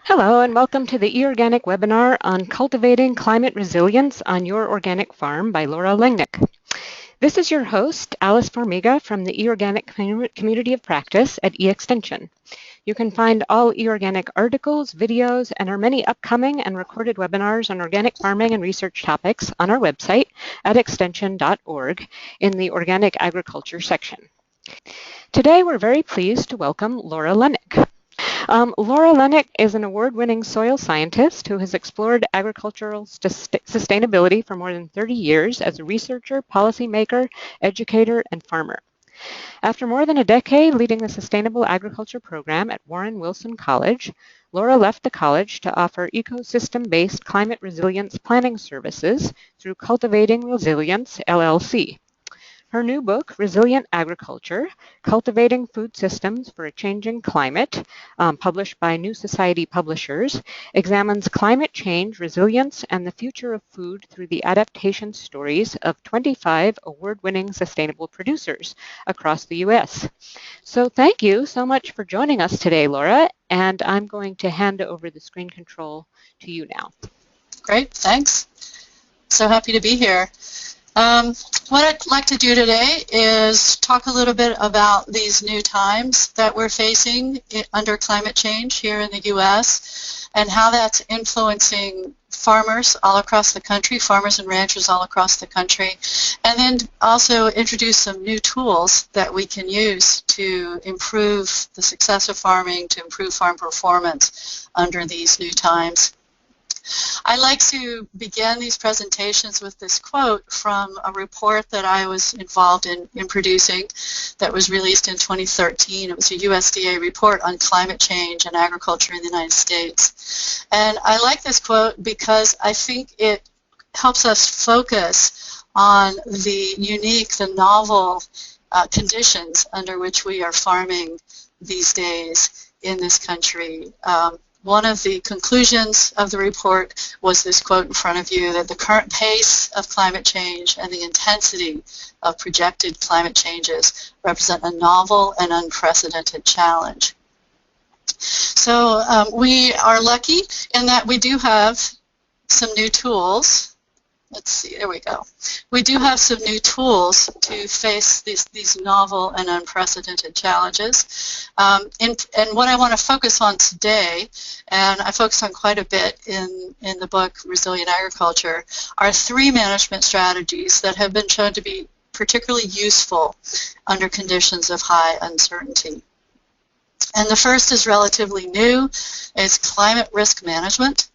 Hello and welcome to the eOrganic webinar on Cultivating Climate Resilience on Your Organic Farm by Laura Lengnick. This is your host, Alice Formiga from the eOrganic Community of Practice at eExtension. You can find all eOrganic articles, videos, and our many upcoming and recorded webinars on organic farming and research topics on our website at extension.org in the Organic Agriculture section. Today we're very pleased to welcome Laura Lengnick. Laura Lengnick is an award-winning soil scientist who has explored agricultural sustainability for more than 30 years as a researcher, policymaker, educator, and farmer. After more than a decade leading the Sustainable Agriculture program at Warren Wilson College, Laura left the college to offer ecosystem-based climate resilience planning services through Cultivating Resilience, LLC. Her new book, Resilient Agriculture, Cultivating Food Systems for a Changing Climate, published by New Society Publishers, examines climate change, resilience, and the future of food through the adaptation stories of 25 award-winning sustainable producers across the U.S. So thank you so much for joining us today, Laura, and I'm going to hand over the screen control to you now. Great, thanks. So happy to be here. What I'd like to do today is talk a little bit about these new times that we're facing under climate change here in the U.S. and how that's influencing farmers all across the country, farmers and ranchers all across the country, and then also introduce some new tools that we can use to improve the success of farming, to improve farm performance under these new times. I like to begin these presentations with this quote from a report that I was involved in producing that was released in 2013. It was a USDA report on climate change and agriculture in the United States. And I like this quote because I think it helps us focus on the unique, the novel conditions under which we are farming these days in this country. One of the conclusions of the report was this quote in front of you, that the current pace of climate change and the intensity of projected climate changes represent a novel and unprecedented challenge. So we are lucky in that we do have some new tools. Let's see, there we go. We do have some new tools to face these novel and unprecedented challenges. And what I want to focus on today, and I focus on quite a bit in the book Resilient Agriculture, are three management strategies that have been shown to be particularly useful under conditions of high uncertainty. And the first is relatively new. It's climate risk management.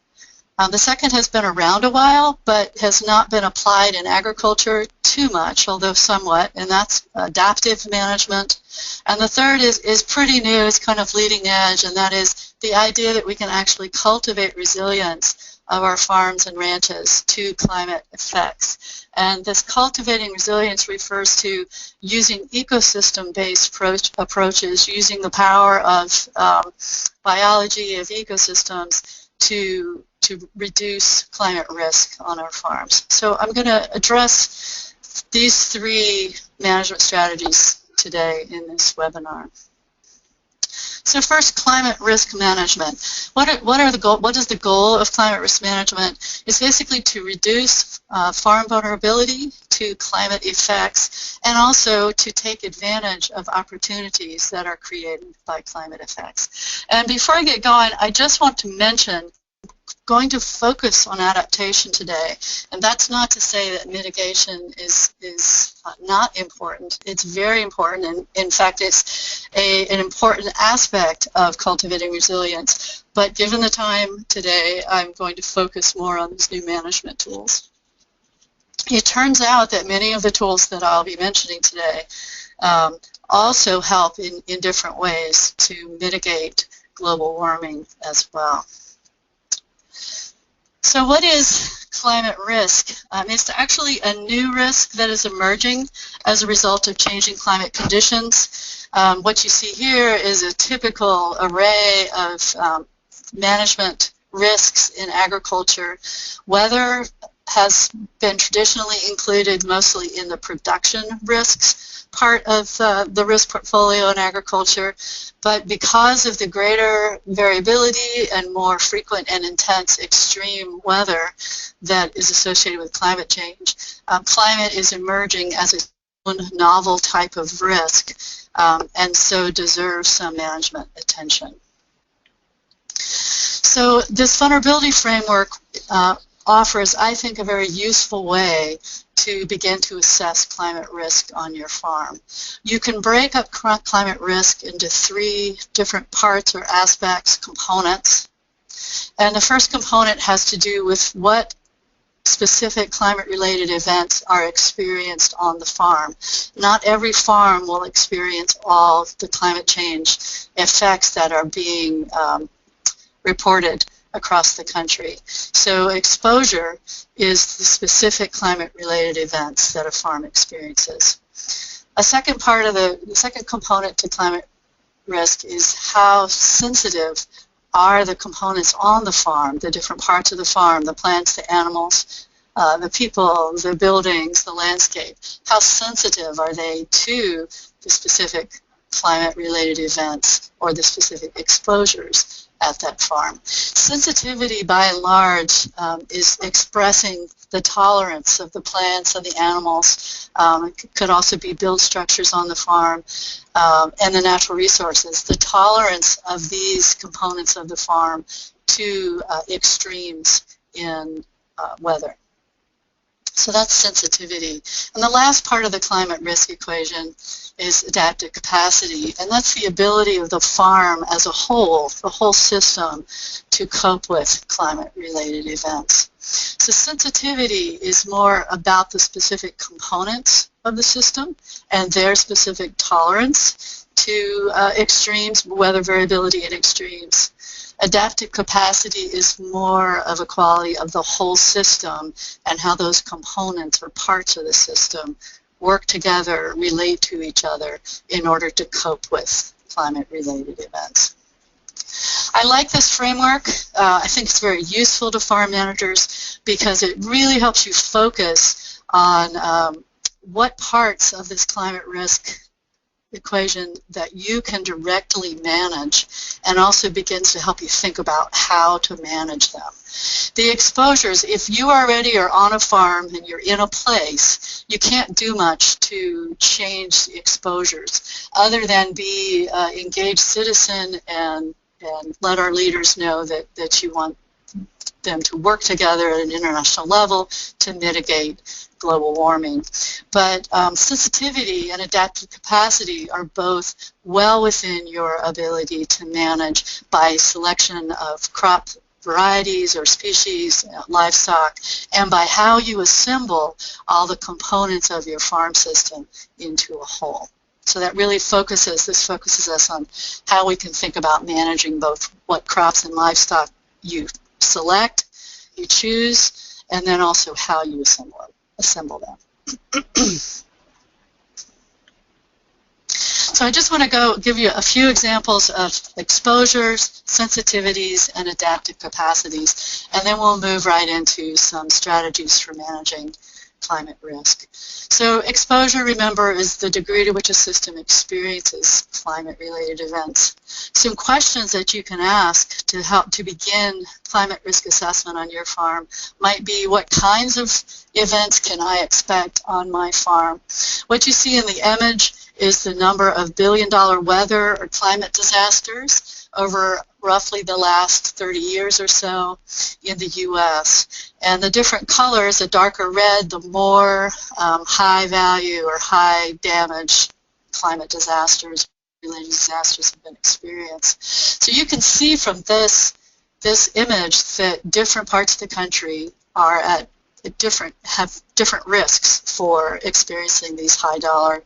The second has been around a while, but has not been applied in agriculture too much, although somewhat, and that's adaptive management. And the third is pretty new, it's kind of leading edge, and that is the idea that we can actually cultivate resilience of our farms and ranches to climate effects. And this cultivating resilience refers to using ecosystem-based approaches, using the power of biology, of ecosystems, to reduce climate risk on our farms. So I'm going to address these three management strategies today in this webinar. So first, climate risk management. What is the goal of climate risk management? It's basically to reduce farm vulnerability to climate effects and also to take advantage of opportunities that are created by climate effects. And before I get going, I just want to mention going to focus on adaptation today, and that's not to say that mitigation is not important. It's very important, and in fact it's an important aspect of cultivating resilience, but given the time today, I'm going to focus more on these new management tools. It turns out that many of the tools that I'll be mentioning today also help in different ways to mitigate global warming as well. So what is climate risk? It's actually a new risk that is emerging as a result of changing climate conditions. What you see here is a typical array of management risks in agriculture. Weather has been traditionally included mostly in the production risks, part of the risk portfolio in agriculture, but because of the greater variability and more frequent and intense extreme weather that is associated with climate change, climate is emerging as its own novel type of risk, and so deserves some management attention. So this vulnerability framework offers, I think, a very useful way to begin to assess climate risk on your farm. You can break up climate risk into 3 different parts or aspects, components. And the first component has to do with what specific climate-related events are experienced on the farm. Not every farm will experience all the climate change effects that are being reported across the country. So exposure is the specific climate-related events that a farm experiences. A second part of the second component to climate risk is how sensitive are the components on the farm, the different parts of the farm, the plants, the animals, the people, the buildings, the landscape. How sensitive are they to the specific climate-related events or the specific exposures at that farm? Sensitivity, by and large, is expressing the tolerance of the plants and the animals. It could also be build structures on the farm and the natural resources. The tolerance of these components of the farm to extremes in weather. So that's sensitivity. And the last part of the climate risk equation is adaptive capacity, and that's the ability of the farm as a whole, the whole system, to cope with climate-related events. So sensitivity is more about the specific components of the system and their specific tolerance to extremes, weather variability and extremes. Adaptive capacity is more of a quality of the whole system and how those components or parts of the system work together, relate to each other in order to cope with climate-related events. I like this framework. I think it's very useful to farm managers because it really helps you focus on what parts of this climate risk equation that you can directly manage, and also begins to help you think about how to manage them. The exposures, if you already are on a farm and you're in a place, you can't do much to change the exposures other than be engaged citizen and let our leaders know that you want them to work together at an international level to mitigate global warming. But sensitivity and adaptive capacity are both well within your ability to manage by selection of crop varieties or species, livestock, and by how you assemble all the components of your farm system into a whole. So that really focuses us on how we can think about managing both what crops and livestock you select, you choose, and then also how you assemble them. So I just want to give you a few examples of exposures, sensitivities, and adaptive capacities, and then we'll move right into some strategies for managing climate risk. So exposure, remember, is the degree to which a system experiences climate-related events. Some questions that you can ask to help to begin climate risk assessment on your farm might be, what kinds of events can I expect on my farm? What you see in the image is the number of billion-dollar weather or climate disasters over roughly the last 30 years or so in the U.S. And the different colors, the darker red, the more high value or high damage climate disasters, related disasters have been experienced. So you can see from this image that different parts of the country are have different risks for experiencing these high dollar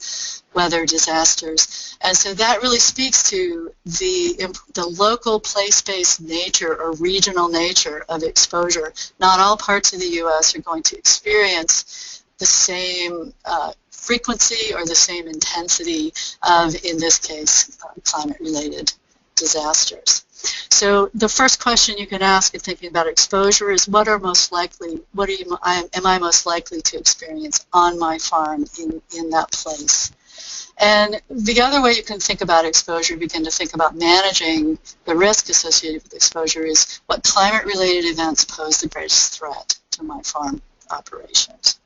weather disasters. And so that really speaks to the local place-based nature or regional nature of exposure. Not all parts of the U.S. are going to experience the same frequency or the same intensity of, in this case, climate-related disasters. So the first question you can ask in thinking about exposure is, am I most likely to experience on my farm in that place? And the other way you can think about exposure, begin to think about managing the risk associated with exposure, is what climate-related events pose the greatest threat to my farm operations.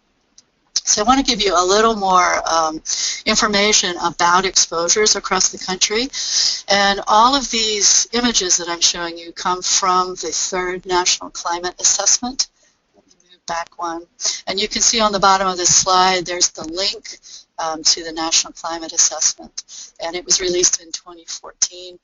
So I want to give you a little more information about exposures across the country. And all of these images that I'm showing you come from the 3rd National Climate Assessment. Let me move back one. And you can see on the bottom of this slide, there's the link to the National Climate Assessment. And it was released in 2014.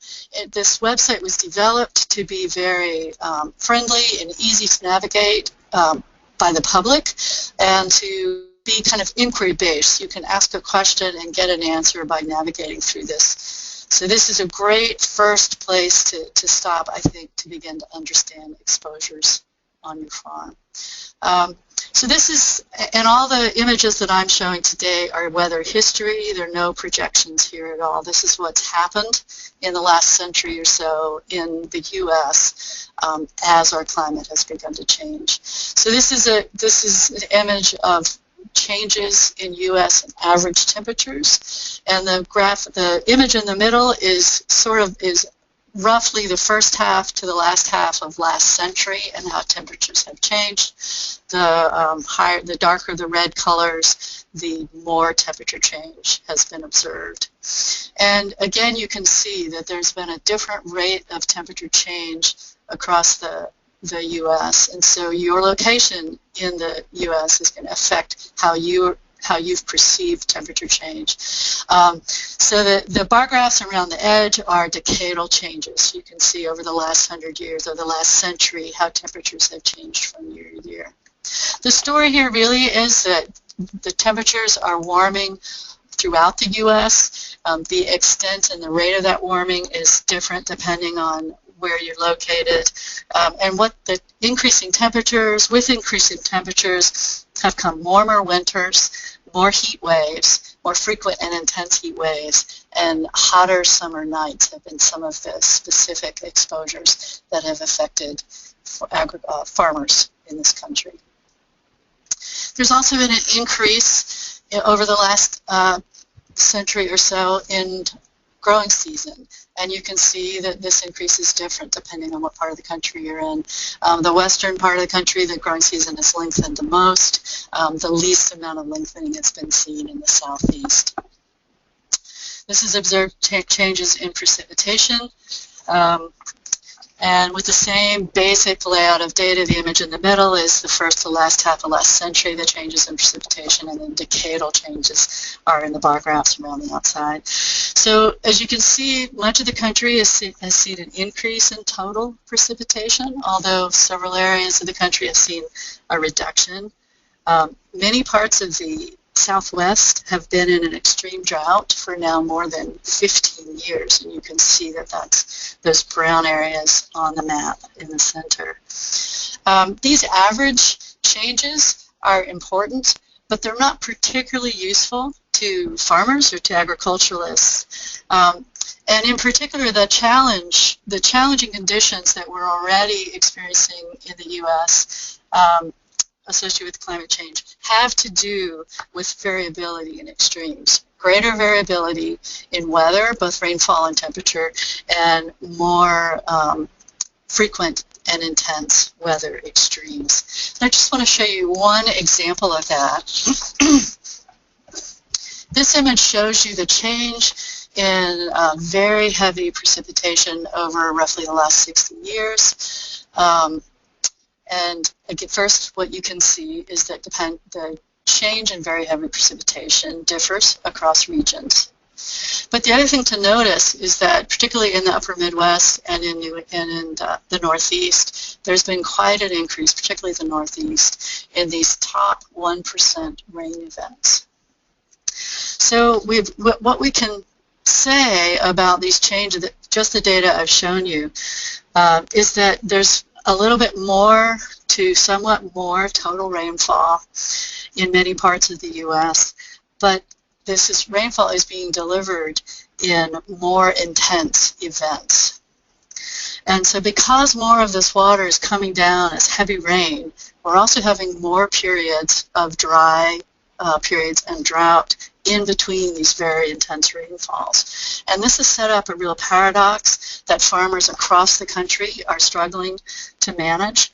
This website was developed to be very friendly and easy to navigate by the public, and to be kind of inquiry-based. You can ask a question and get an answer by navigating through this. So this is a great first place to stop, I think, to begin to understand exposures on your farm. So this is, and all the images that I'm showing today are weather history. There are no projections here at all. This is what's happened in the last century or so in the U.S. As our climate has begun to change. So this is an image of changes in U.S. average temperatures, and the image in the middle is roughly the first half to the last half of last century and how temperatures have changed. The darker the red colors, the more temperature change has been observed. And again, you can see that there's been a different rate of temperature change across the U.S. And so your location in the U.S. is going to affect how you've perceived temperature change. So the bar graphs around the edge are decadal changes. You can see over the last 100 years or the last century how temperatures have changed from year to year. The story here really is that the temperatures are warming throughout the U.S. The extent and the rate of that warming is different depending on where you're located, and what the increasing temperatures, with increasing temperatures have come warmer winters, more heat waves, more frequent and intense heat waves, and hotter summer nights have been some of the specific exposures that have affected farmers in this country. There's also been an increase over the last century or so in growing season. And you can see that this increase is different depending on what part of the country you're in. The western part of the country, the growing season is lengthened the most. The least amount of lengthening has been seen in the southeast. This is observed changes in precipitation. And with the same basic layout of data, the image in the middle is the first to last half of last century, the changes in precipitation, and then decadal changes are in the bar graphs around the outside. So as you can see, much of the country has seen an increase in total precipitation, although several areas of the country have seen a reduction. Many parts of the Southwest have been in an extreme drought for now more than 15 years, and you can see that that's those brown areas on the map in the center. These average changes are important, but they're not particularly useful to farmers or to agriculturalists. And in particular, the challenging conditions that we're already experiencing in the U.S. Associated with climate change have to do with variability in extremes. Greater variability in weather, both rainfall and temperature, and more frequent and intense weather extremes. And I just want to show you one example of that. This image shows you the change in very heavy precipitation over roughly the last 60 years. And again, first, what you can see is that the change in very heavy precipitation differs across regions. But the other thing to notice is that, particularly in the upper Midwest and in the Northeast, there's been quite an increase, particularly the Northeast, in these top 1% rain events. So what we can say about these changes, just the data I've shown you, is that there's a little bit more to somewhat more total rainfall in many parts of the U.S., but rainfall is being delivered in more intense events. And so because more of this water is coming down as heavy rain, we're also having more periods of dry periods and drought in between these very intense rainfalls. And this has set up a real paradox that farmers across the country are struggling to manage.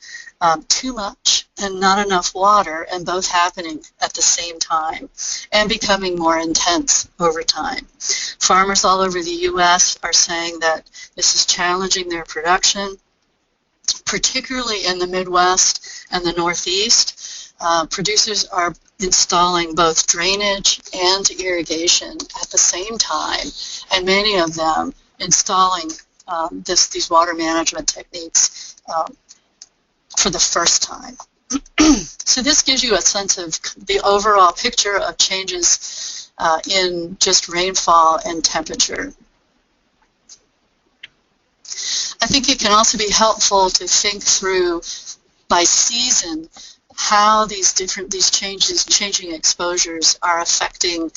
Too much and not enough water, and both happening at the same time and becoming more intense over time. Farmers all over the U.S. are saying that this is challenging their production, particularly in the Midwest and the Northeast. Producers are installing both drainage and irrigation at the same time, and many of them installing these water management techniques for the first time. So this gives you a sense of the overall picture of changes in just rainfall and temperature. I think it can also be helpful to think through by season how these changing exposures are affecting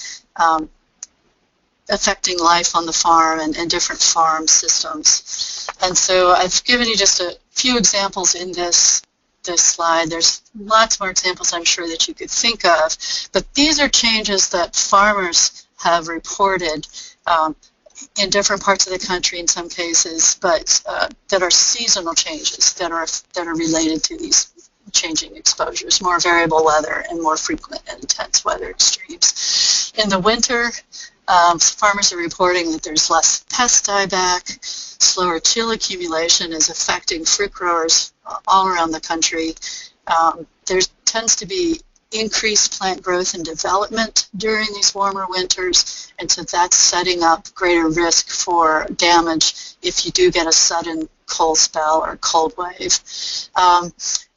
life on the farm and different farm systems. And so I've given you just a few examples in this slide. There's lots more examples I'm sure that you could think of, but these are changes that farmers have reported in different parts of the country in some cases, but that are seasonal changes that are related to these changing exposures, more variable weather and more frequent and intense weather extremes. In the winter, farmers are reporting that there's less pest dieback, slower chill accumulation is affecting fruit growers all around the country. There tends to be increased plant growth and development during these warmer winters, and so that's setting up greater risk for damage if you do get a sudden cold spell or cold wave.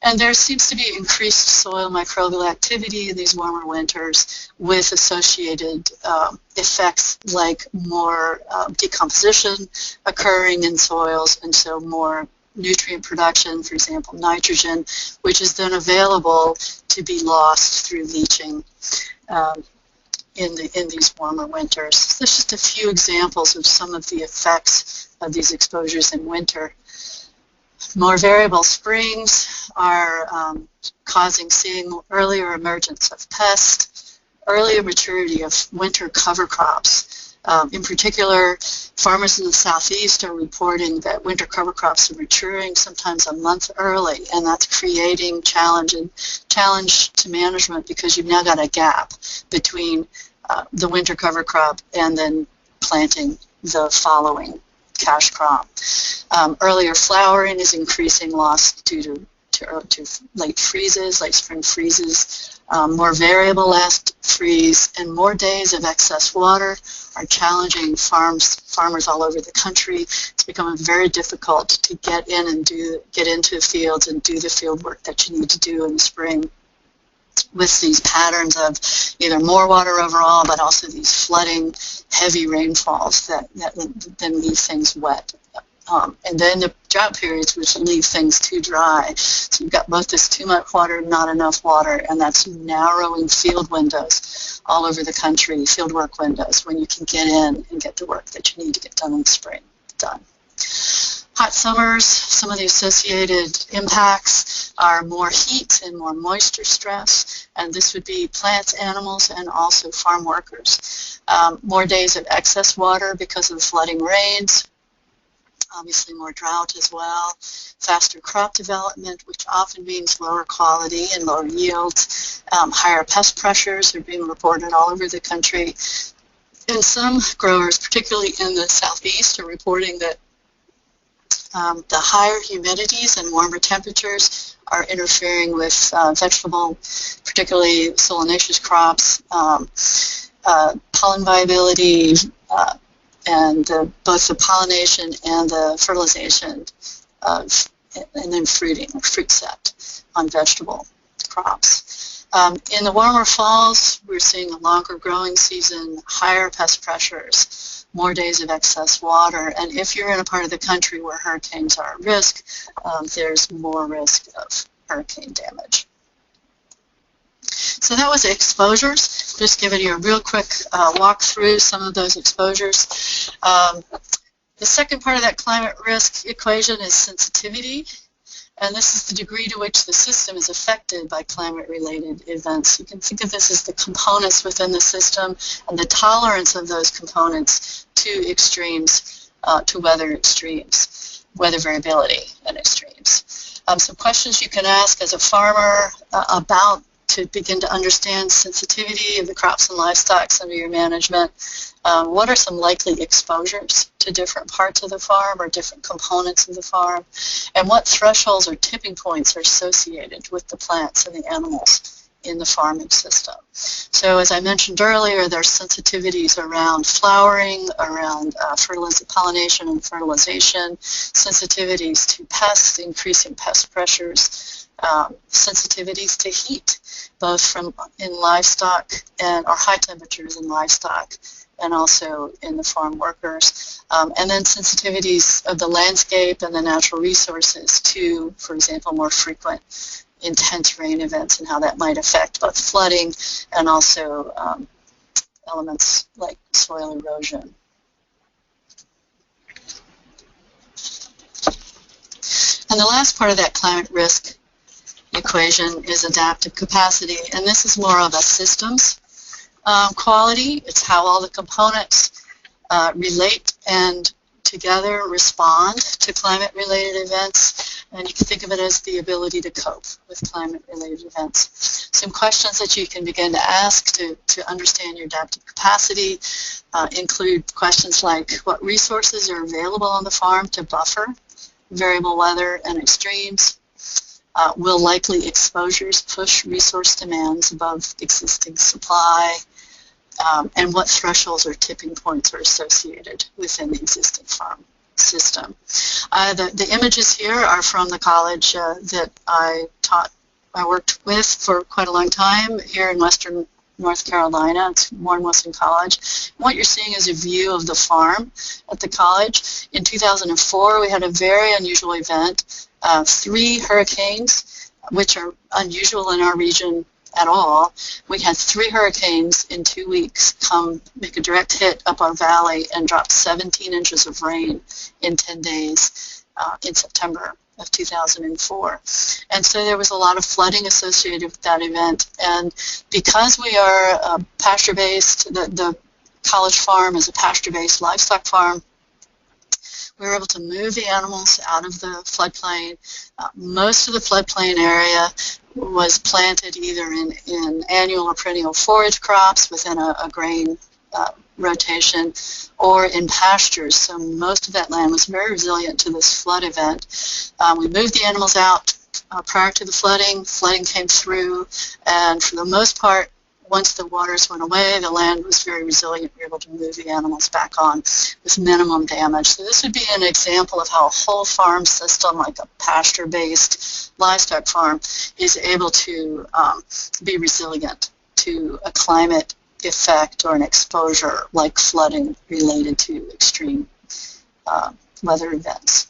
And there seems to be increased soil microbial activity in these warmer winters with associated effects like more decomposition occurring in soils, and so more nutrient production, for example, nitrogen, which is then available to be lost through leaching in these warmer winters. So there's just a few examples of some of the effects of these exposures in winter. More variable springs are seeing earlier emergence of pests, earlier maturity of winter cover crops. In particular, farmers in the southeast are reporting that winter cover crops are maturing sometimes a month early, and that's creating challenge to management because you've now got a gap between the winter cover crop and then planting the following cash crop. Earlier flowering is increasing loss due to late spring freezes. More variable last freeze and more days of excess water are challenging farmers all over the country. It's becoming very difficult to get into the fields and do the field work that you need to do in the spring with these patterns of either more water overall, but also these flooding, heavy rainfalls that then leave things wet. And then the drought periods, which leave things too dry. So you've got both this too much water, not enough water, and that's narrowing field windows all over the country, field work windows, when you can get in and get the work that you need to get done in the spring done. Hot summers, some of the associated impacts are more heat and more moisture stress, and this would be plants, animals, and also farm workers. More days of excess water because of flooding rains, obviously more drought as well, faster crop development, which often means lower quality and lower yields, higher pest pressures are being reported all over the country. And some growers, particularly in the southeast, are reporting that the higher humidities and warmer temperatures are interfering with vegetable, particularly solanaceous crops, pollen viability, and both the pollination and the fertilization and then fruiting, or fruit set on vegetable crops. In the warmer falls, we're seeing a longer growing season, higher pest pressures, more days of excess water, and if you're in a part of the country where hurricanes are at risk, there's more risk of hurricane damage. So that was exposures. Just giving you a real quick walk through some of those exposures. The second part of that climate risk equation is sensitivity. And this is the degree to which the system is affected by climate-related events. You can think of this as the components within the system and the tolerance of those components to extremes, to weather extremes, weather variability and extremes. Some questions you can ask as a farmer about to begin to understand sensitivity of the crops and livestock under your management. What are some likely exposures to different parts of the farm or different components of the farm? And what thresholds or tipping points are associated with the plants and the animals in the farming system? So as I mentioned earlier, there's sensitivities around flowering, around pollination and fertilization, sensitivities to pests, increasing pest pressures, sensitivities to heat, both from in livestock or high temperatures in livestock and also in the farm workers. And then sensitivities of the landscape and the natural resources to, for example, more frequent intense rain events and how that might affect both flooding and also elements like soil erosion. And the last part of that climate risk equation is adaptive capacity, and this is more of a systems quality. It's how all the components relate and together respond to climate-related events, and you can think of it as the ability to cope with climate-related events. Some questions that you can begin to ask to understand your adaptive capacity include questions like what resources are available on the farm to buffer variable weather and extremes? Will likely exposures push resource demands above existing supply? And what thresholds or tipping points are associated within the existing farm system. The images here are from the college that I worked with for quite a long time here in Western North Carolina. It's Warren Wilson College. What you're seeing is a view of the farm at the college. In 2004, we had a very unusual event, 3 hurricanes, which are unusual in our region at all. We had 3 hurricanes in 2 weeks come make a direct hit up our valley and drop 17 inches of rain in 10 days in September of 2004. And so there was a lot of flooding associated with that event. And because we are pasture-based, the college farm is a pasture-based livestock farm, we were able to move the animals out of the floodplain. Most of the floodplain area was planted either in annual or perennial forage crops within a grain rotation or in pastures. So most of that land was very resilient to this flood event. We moved the animals out prior to the flooding. Flooding came through, and for the most part, once the waters went away, the land was very resilient. We were able to move the animals back on with minimum damage. So this would be an example of how a whole farm system, like a pasture-based livestock farm, is able to be resilient to a climate effect or an exposure like flooding related to extreme weather events.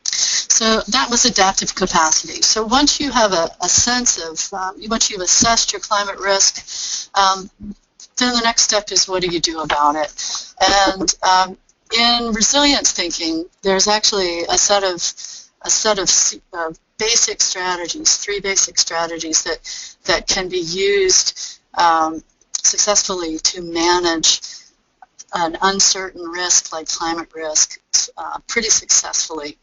So that was adaptive capacity. So once you have a sense of, once you've assessed your climate risk, then the next step is what do you do about it? And in resilience thinking, there's actually a set of basic strategies, 3 basic strategies that can be used successfully to manage an uncertain risk like climate risk pretty successfully.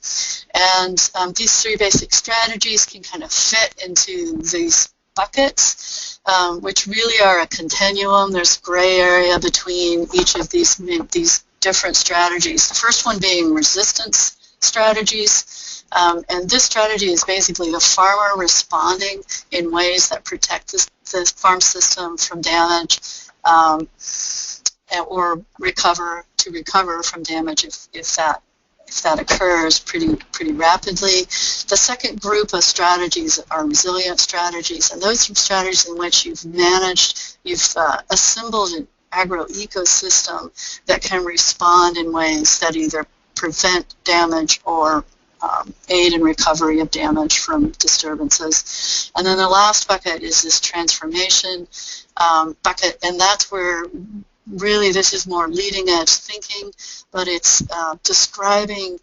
And these 3 basic strategies can kind of fit into these buckets, which really are a continuum. There's gray area between each of these different strategies. The first one being resistance strategies. And this strategy is basically the farmer responding in ways that protect the farm system from damage or recover from damage if that occurs pretty rapidly. The second group of strategies are resilient strategies, and those are strategies in which you've assembled an agro-ecosystem that can respond in ways that either prevent damage or aid in recovery of damage from disturbances. And then the last bucket is this transformation bucket, and that's where really this is more leading edge thinking, but it's describing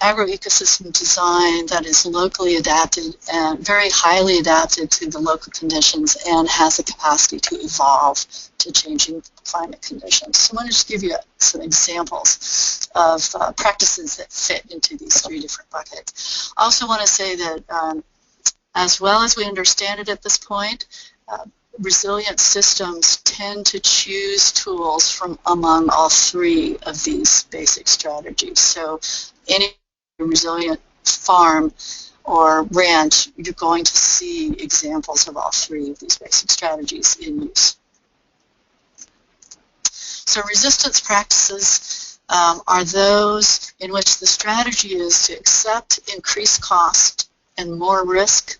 agroecosystem design that is locally adapted and very highly adapted to the local conditions and has the capacity to evolve to changing climate conditions. So I want to just give you some examples of practices that fit into these three different buckets. I also want to say that as well as we understand it at this point, resilient systems tend to choose tools from among all three of these basic strategies. So any resilient farm or ranch, you're going to see examples of all three of these basic strategies in use. So resistance practices are those in which the strategy is to accept increased cost and more risk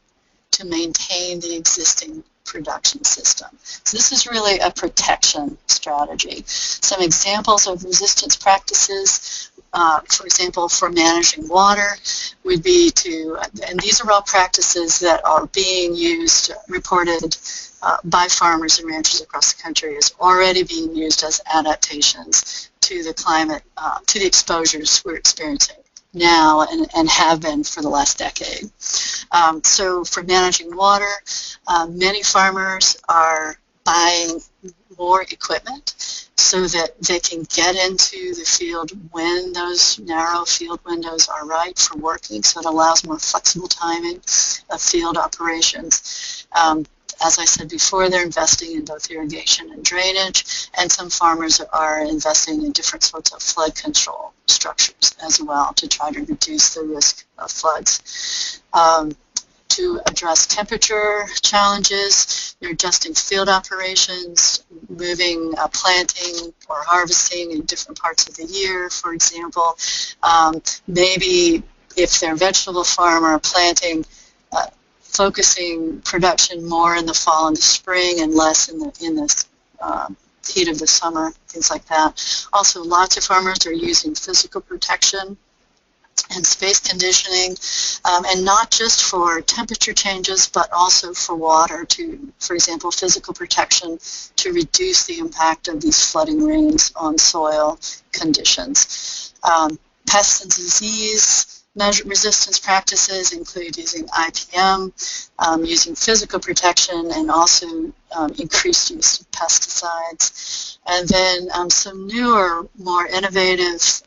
to maintain the existing production system. So this is really a protection strategy. Some examples of resistance practices, for example, for managing water would be to, and these are all practices that are being used, reported by farmers and ranchers across the country as already being used as adaptations to the climate, to the exposures we're experiencing now and have been for the last decade. So for managing water, many farmers are buying more equipment so that they can get into the field when those narrow field windows are right for working, so it allows more flexible timing of field operations. As I said before, they're investing in both irrigation and drainage, and some farmers are investing in different sorts of flood control structures as well to try to reduce the risk of floods. To address temperature challenges, you're adjusting field operations, moving planting or harvesting in different parts of the year, for example. Maybe if they're a vegetable farmer, planting, focusing production more in the fall and the spring and less in the heat of the summer, things like that. Also, lots of farmers are using physical protection and space conditioning, and not just for temperature changes, but also for water, to, for example, physical protection to reduce the impact of these flooding rains on soil conditions. Pest and disease resistance practices include using IPM, using physical protection, and also increased use of pesticides. And then some newer, more innovative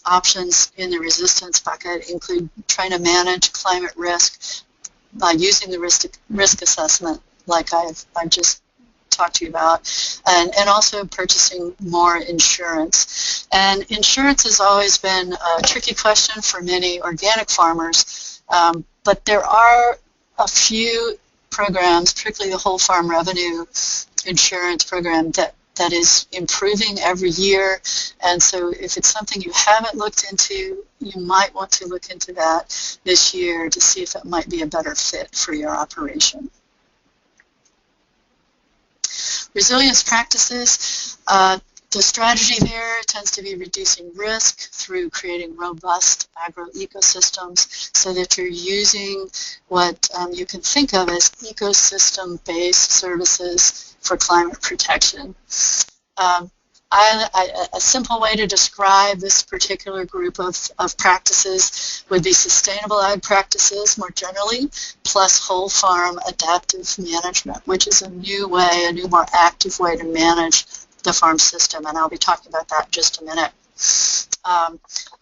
options in the resistance bucket include trying to manage climate risk by using the risk assessment, like I just talked to you about, and also purchasing more insurance. And insurance has always been a tricky question for many organic farmers, but there are a few programs, particularly the whole farm revenue insurance program, that is improving every year. And so if it's something you haven't looked into, you might want to look into that this year to see if it might be a better fit for your operation. Resilience practices, the strategy there tends to be reducing risk through creating robust agroecosystems so that you're using what you can think of as ecosystem-based services for climate protection. A simple way to describe this particular group of practices would be sustainable ag practices more generally, plus whole farm adaptive management, which is a new way, a new more active way to manage the farm system, and I'll be talking about that in just a minute.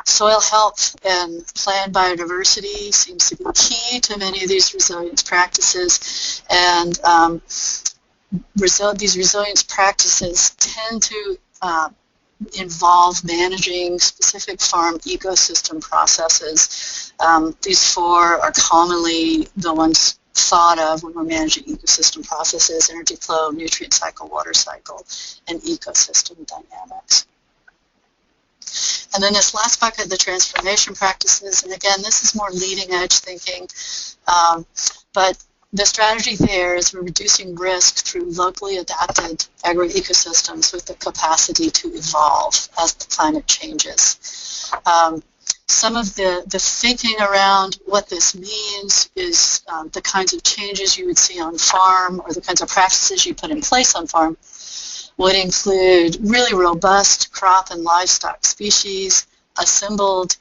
Soil health and plant biodiversity seems to be key to many of these resilience practices, and these resilience practices tend to involve managing specific farm ecosystem processes. These four are commonly the ones thought of when we're managing ecosystem processes: energy flow, nutrient cycle, water cycle, and ecosystem dynamics. And then this last bucket, the transformation practices, and again, this is more leading edge thinking, but the strategy there is we're reducing risk through locally adapted agroecosystems with the capacity to evolve as the climate changes. Some of the thinking around what this means is the kinds of changes you would see on farm, or the kinds of practices you put in place on farm, would include really robust crop and livestock species, assembled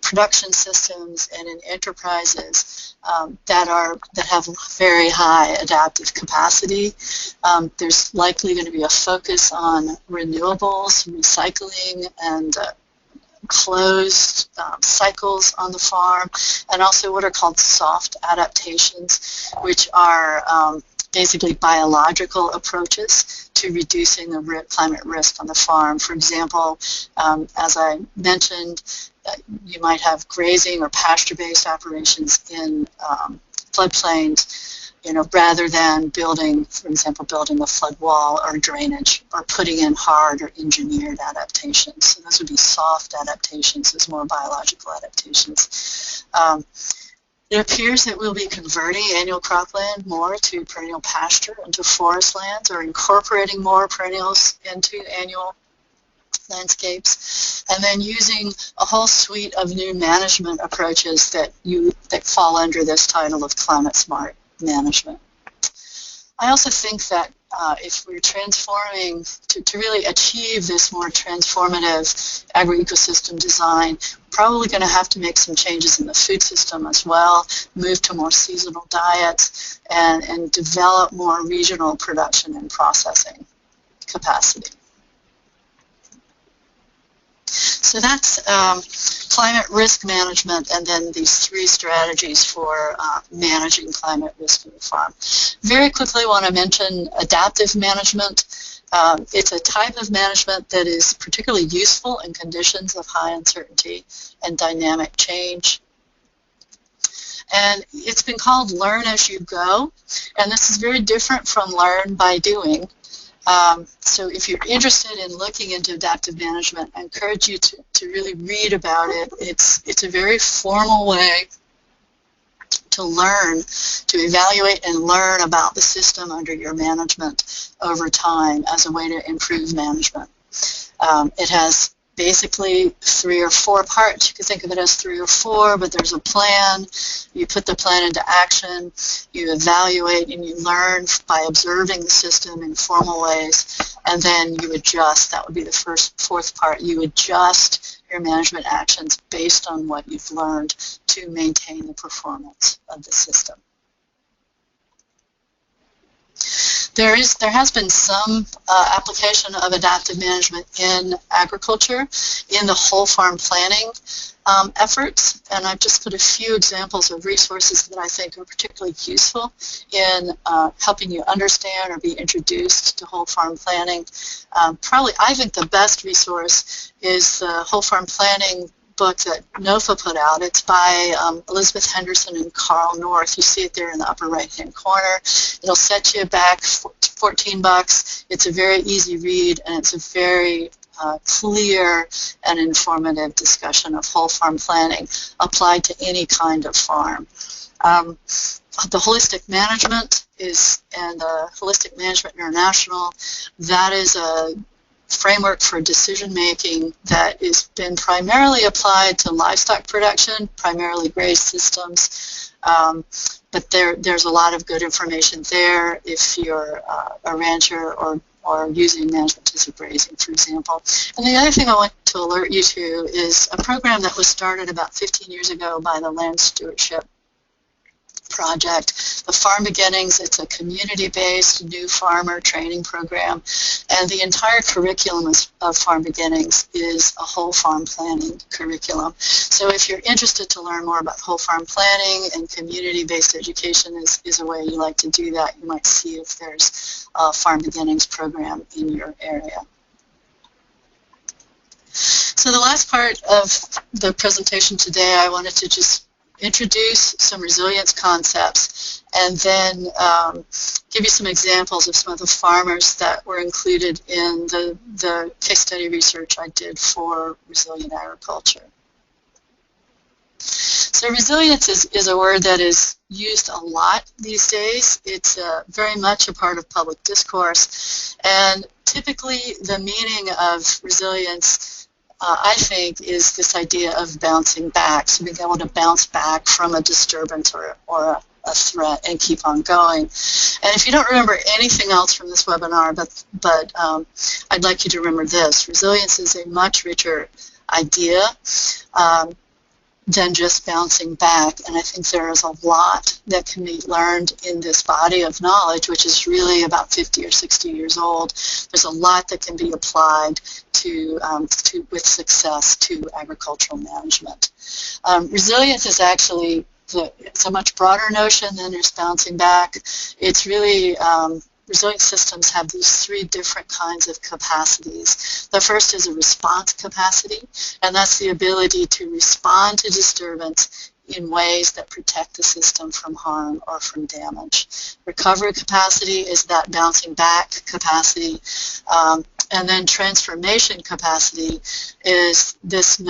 production systems and in enterprises that have very high adaptive capacity. There's likely going to be a focus on renewables, recycling, and closed cycles on the farm, and also what are called soft adaptations, which are basically biological approaches to reducing the climate risk on the farm. For example, as I mentioned, you might have grazing or pasture-based operations in floodplains, rather than building, for example, building a flood wall or drainage or putting in hard or engineered adaptations. So those would be soft adaptations as more biological adaptations. It appears that we'll be converting annual cropland more to perennial pasture into forest lands, or incorporating more perennials into annual landscapes, and then using a whole suite of new management approaches that fall under this title of climate smart management. I also think that if we're transforming, to really achieve this more transformative agro-ecosystem design, we're probably going to have to make some changes in the food system as well, move to more seasonal diets, and develop more regional production and processing capacity. So that's climate risk management, and then these three strategies for managing climate risk in the farm. Very quickly, I want to mention adaptive management. It's a type of management that is particularly useful in conditions of high uncertainty and dynamic change. And it's been called learn as you go, and this is very different from learn by doing. So if you're interested in looking into adaptive management, I encourage you to really read about it. It's a very formal way to learn, to evaluate and learn about the system under your management over time as a way to improve management. It has basically 3 or 4 parts. You can think of it as 3 or 4, but there's a plan. You put the plan into action. You evaluate and you learn by observing the system in formal ways, and then you adjust. That would be the fourth part. You adjust your management actions based on what you've learned to maintain the performance of the system. There has been some application of adaptive management in agriculture in the whole farm planning efforts, and I've just put a few examples of resources that I think are particularly useful in helping you understand or be introduced to whole farm planning. Probably, I think the best resource is the whole farm planning book that NOFA put out. It's by Elizabeth Henderson and Carl North. You see it there in the upper right-hand corner. It'll set you back $14. It's a very easy read, and it's a very clear and informative discussion of whole farm planning applied to any kind of farm. The Holistic Management and Holistic Management International, that is a framework for decision-making that has been primarily applied to livestock production, primarily graze systems, but there's a lot of good information there if you're a rancher or using management tools of grazing, for example. And the other thing I want to alert you to is a program that was started about 15 years ago by the Land Stewardship Project. The Farm Beginnings, it's a community-based new farmer training program, and the entire curriculum of Farm Beginnings is a whole farm planning curriculum. So if you're interested to learn more about whole farm planning and community-based education is a way you like to do that, you might see if there's a Farm Beginnings program in your area. So the last part of the presentation today, I wanted to just introduce some resilience concepts and then give you some examples of some of the farmers that were included in the case study research I did for resilient agriculture. So resilience is a word that is used a lot these days. It's very much a part of public discourse, and typically the meaning of resilience I think is this idea of bouncing back, so being able to bounce back from a disturbance or a threat and keep on going. And if you don't remember anything else from this webinar, but I'd like you to remember this. Resilience is a much richer idea than just bouncing back. And I think there is a lot that can be learned in this body of knowledge, which is really about 50 or 60 years old. There's a lot that can be applied to with success to agricultural management. Resilience is actually it's a much broader notion than just bouncing back. It's really resilient systems have these three different kinds of capacities. The first is a response capacity, and that's the ability to respond to disturbance in ways that protect the system from harm or from damage. Recovery capacity is that bouncing back capacity, and then transformation capacity is this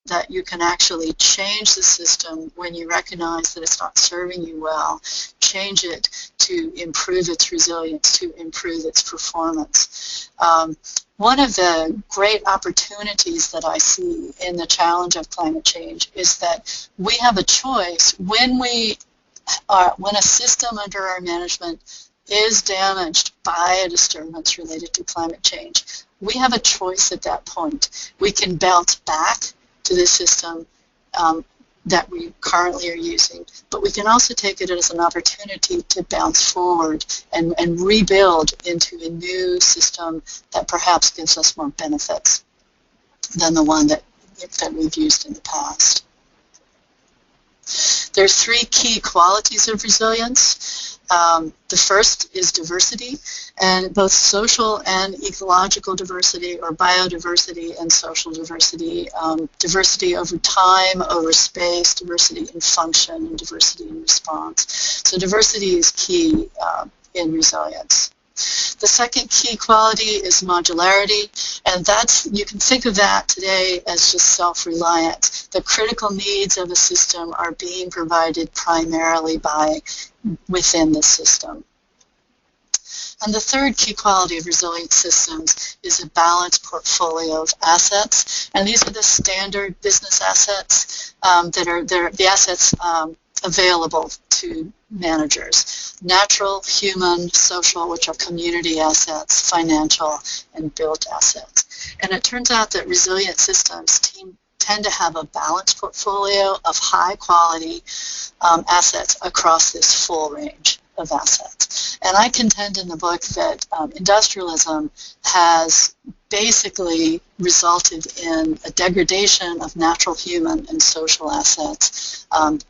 that you can actually change the system when you recognize that it's not serving you well, change it to improve its resilience, to improve its performance. One of the great opportunities that I see in the challenge of climate change is that we have a choice when a system under our management is damaged by a disturbance related to climate change. We have a choice at that point. We can bounce back to the system that we currently are using, but we can also take it as an opportunity to bounce forward and rebuild into a new system that perhaps gives us more benefits than the one that we've used in the past. There are three key qualities of resilience. The first is diversity, and both social and ecological diversity, or biodiversity and social diversity, diversity over time, over space, diversity in function, and diversity in response. So diversity is key in resilience. The second key quality is modularity, and you can think of that today as just self-reliant. The critical needs of a system are being provided primarily within the system. And the third key quality of resilient systems is a balanced portfolio of assets, and these are the standard business assets that are the assets available to managers: natural, human, social, which are community assets, financial, and built assets. And it turns out that resilient systems tend to have a balanced portfolio of high-quality assets across this full range of assets. And I contend in the book that industrialism has basically resulted in a degradation of natural, human, and social assets and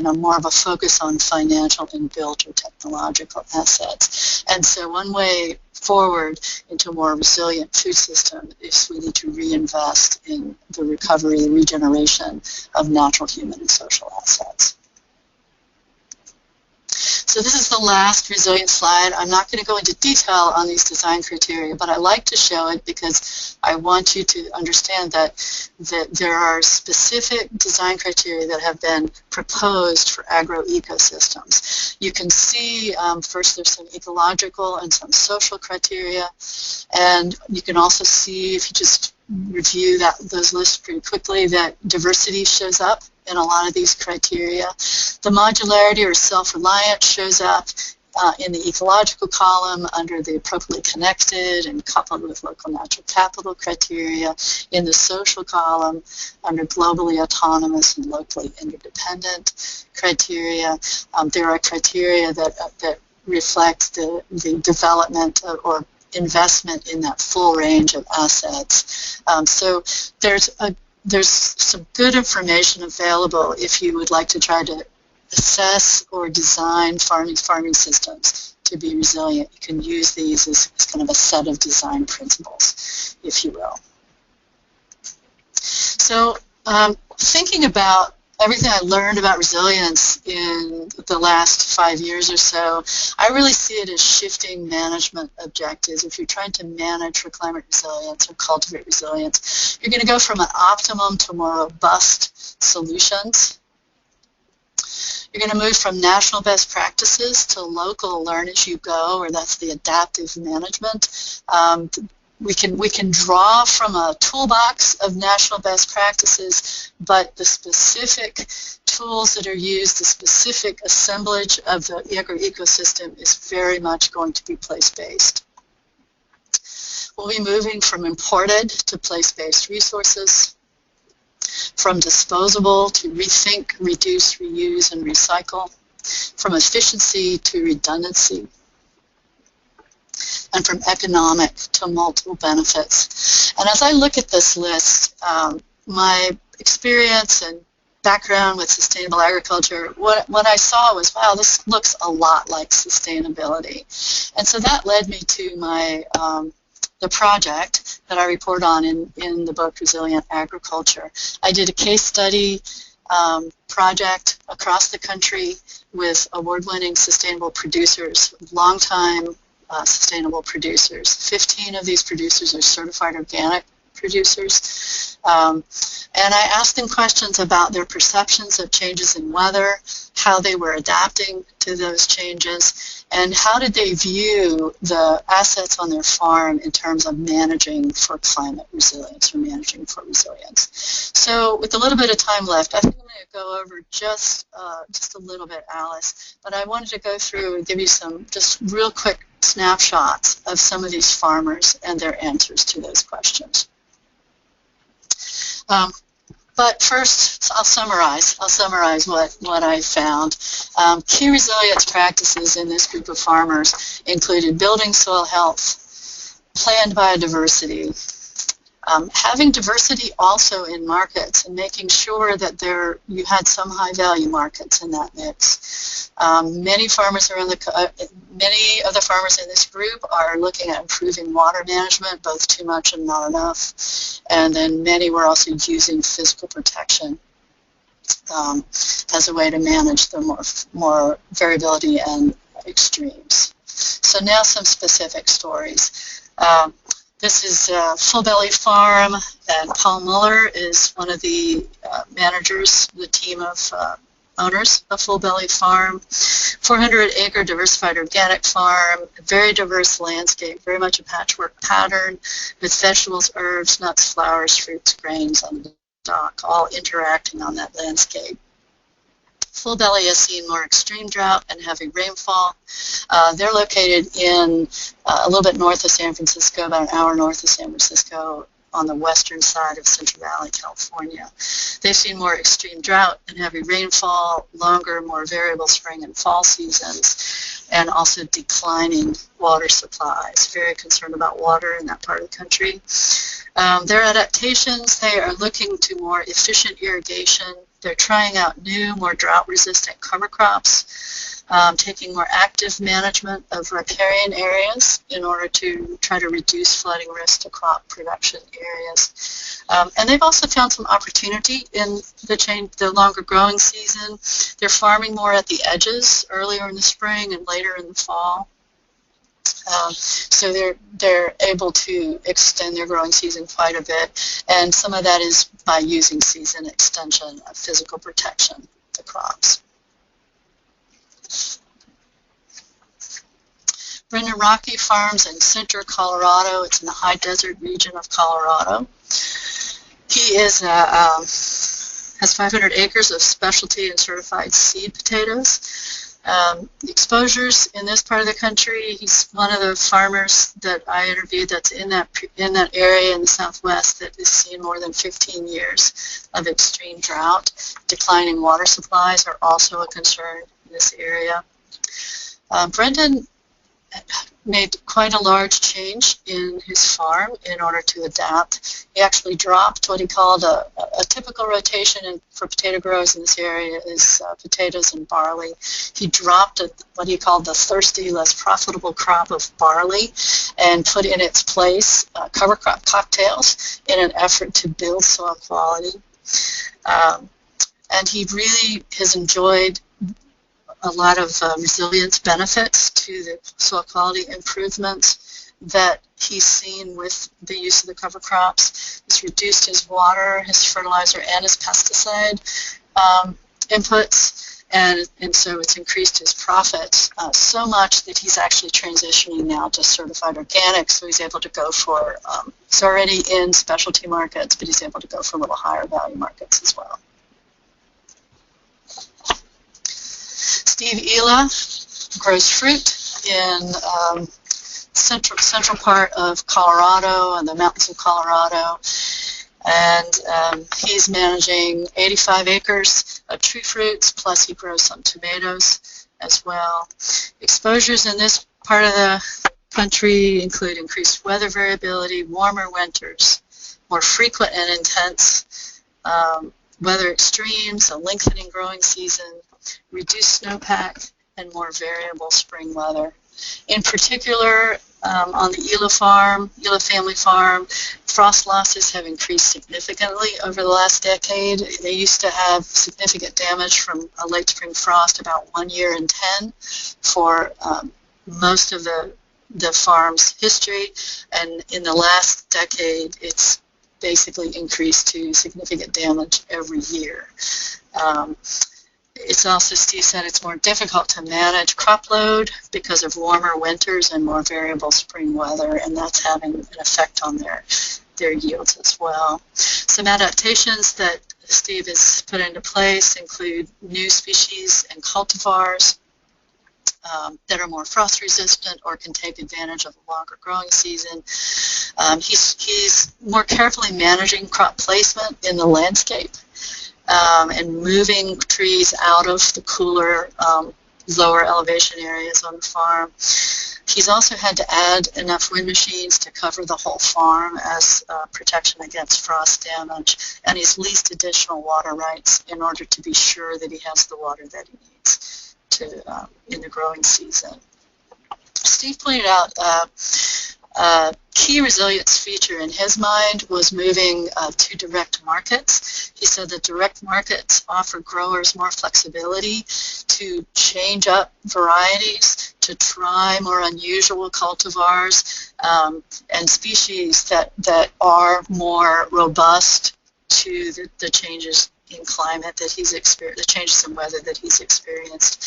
a more of a focus on financial and built or technological assets. And so one way forward into a more resilient food system is we need to reinvest in the recovery, the regeneration of natural, human, and social assets. So this is the last resilient slide. I'm not going to go into detail on these design criteria, but I like to show it because I want you to understand that there are specific design criteria that have been proposed for agroecosystems. You can see first there's some ecological and some social criteria, and you can also see, if you just review those lists pretty quickly, that diversity shows up in a lot of these criteria. The modularity or self-reliant shows up in the ecological column under the appropriately connected and coupled with local natural capital criteria. In the social column under globally autonomous and locally interdependent criteria. There are criteria that reflect the development or investment in that full range of assets. So there's some good information available if you would like to try to assess or design farming systems to be resilient. You can use these as kind of a set of design principles, if you will. So thinking about everything I learned about resilience in the last 5 years or so, I really see it as shifting management objectives. If you're trying to manage for climate resilience or cultivate resilience, you're going to go from an optimum to more robust solutions. You're going to move from national best practices to local learn as you go, or that's the adaptive management. We can draw from a toolbox of national best practices, but the specific tools that are used, the specific assemblage of the agroecosystem is very much going to be place-based. We'll be moving from imported to place-based resources, from disposable to rethink, reduce, reuse, and recycle, from efficiency to redundancy, and from economic to multiple benefits. And as I look at this list, my experience and background with sustainable agriculture, what I saw was, wow, this looks a lot like sustainability. And so that led me to my the project that I report on in the book Resilient Agriculture. I did a case study project across the country with award-winning sustainable producers, long-time sustainable producers. 15 of these producers are certified organic producers. And I asked them questions about their perceptions of changes in weather, how they were adapting to those changes, and how did they view the assets on their farm in terms of managing for climate resilience or managing for resilience. So with a little bit of time left, I think I'm going to go over just a little bit, Alice, but I wanted to go through and give you some just real quick snapshots of some of these farmers and their answers to those questions. But first, I'll summarize what I found. Key resilience practices in this group of farmers included building soil health, planned biodiversity, having diversity also in markets and making sure that you had some high-value markets in that mix. Many of the farmers in this group are looking at improving water management, both too much and not enough. And then many were also using physical protection as a way to manage the more variability and extremes. So now some specific stories. This is Full Belly Farm, and Paul Muller is one of the managers, the team of owners of Full Belly Farm. 400-acre diversified organic farm, very diverse landscape, very much a patchwork pattern with vegetables, herbs, nuts, flowers, fruits, grains on the dock, all interacting on that landscape. Full Belly has seen more extreme drought and heavy rainfall. They're located in a little bit north of San Francisco, about an hour north of San Francisco, on the western side of Central Valley, California. They've seen more extreme drought and heavy rainfall, longer, more variable spring and fall seasons, and also declining water supplies. Very concerned about water in that part of the country. Their adaptations, they are looking to more efficient irrigation. They're trying out new, more drought-resistant cover crops, taking more active management of riparian areas in order to try to reduce flooding risk to crop production areas. And they've also found some opportunity in the longer growing season. They're farming more at the edges earlier in the spring and later in the fall. So they're able to extend their growing season quite a bit, and some of that is by using season extension of physical protection of the crops. Brendan Rocky farms in Center, Colorado. It's in the high desert region of Colorado. He is has 500 acres of specialty and certified seed potatoes. Exposures in this part of the country, he's one of the farmers that I interviewed that's in that area in the southwest that has seen more than 15 years of extreme drought. Declining water supplies are also a concern in this area. Brendan made quite a large change in his farm in order to adapt. He actually dropped what he called a typical rotation for potato growers in this area is potatoes and barley. He dropped what he called the thirsty, less profitable crop of barley and put in its place cover crop cocktails in an effort to build soil quality. And he really has enjoyed a lot of resilience benefits to the soil quality improvements that he's seen with the use of the cover crops. It's reduced his water, his fertilizer, and his pesticide inputs, and so it's increased his profits so much that he's actually transitioning now to certified organic, so he's able to go for, he's already in specialty markets, but he's able to go for a little higher value markets as well. Steve Ela grows fruit in central part of Colorado and the mountains of Colorado. And he's managing 85 acres of tree fruits, plus he grows some tomatoes as well. Exposures in this part of the country include increased weather variability, warmer winters, more frequent and intense weather extremes, a lengthening growing season, reduced snowpack, and more variable spring weather. In particular, on the Ela family farm, frost losses have increased significantly over the last decade. They used to have significant damage from a late spring frost about 1 year in 10 for most of the farm's history, and in the last decade it's basically increased to significant damage every year. It's also, Steve said, it's more difficult to manage crop load because of warmer winters and more variable spring weather, and that's having an effect on their yields as well. Some adaptations that Steve has put into place include new species and cultivars that are more frost resistant or can take advantage of a longer growing season. He's more carefully managing crop placement in the landscape and moving trees out of the cooler, lower elevation areas on the farm. He's also had to add enough wind machines to cover the whole farm as protection against frost damage, and he's leased additional water rights in order to be sure that he has the water that he needs in the growing season. Steve pointed out a key resilience feature in his mind was moving to direct markets. He said that direct markets offer growers more flexibility to change up varieties, to try more unusual cultivars and species that are more robust to the changes in climate that he's experienced, the changes in weather that he's experienced.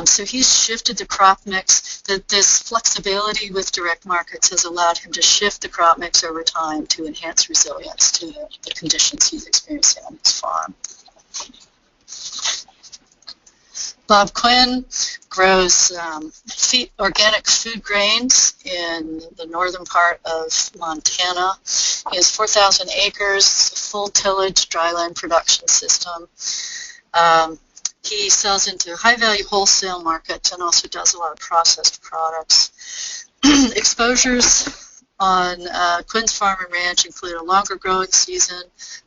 So he's shifted the crop mix. This flexibility with direct markets has allowed him to shift the crop mix over time to enhance resilience to the conditions he's experiencing on his farm. Bob Quinn grows organic food grains in the northern part of Montana. He has 4,000 acres, full tillage dryland production system. He sells into high-value wholesale markets and also does a lot of processed products. Exposures on Quinn's farm and ranch include a longer growing season,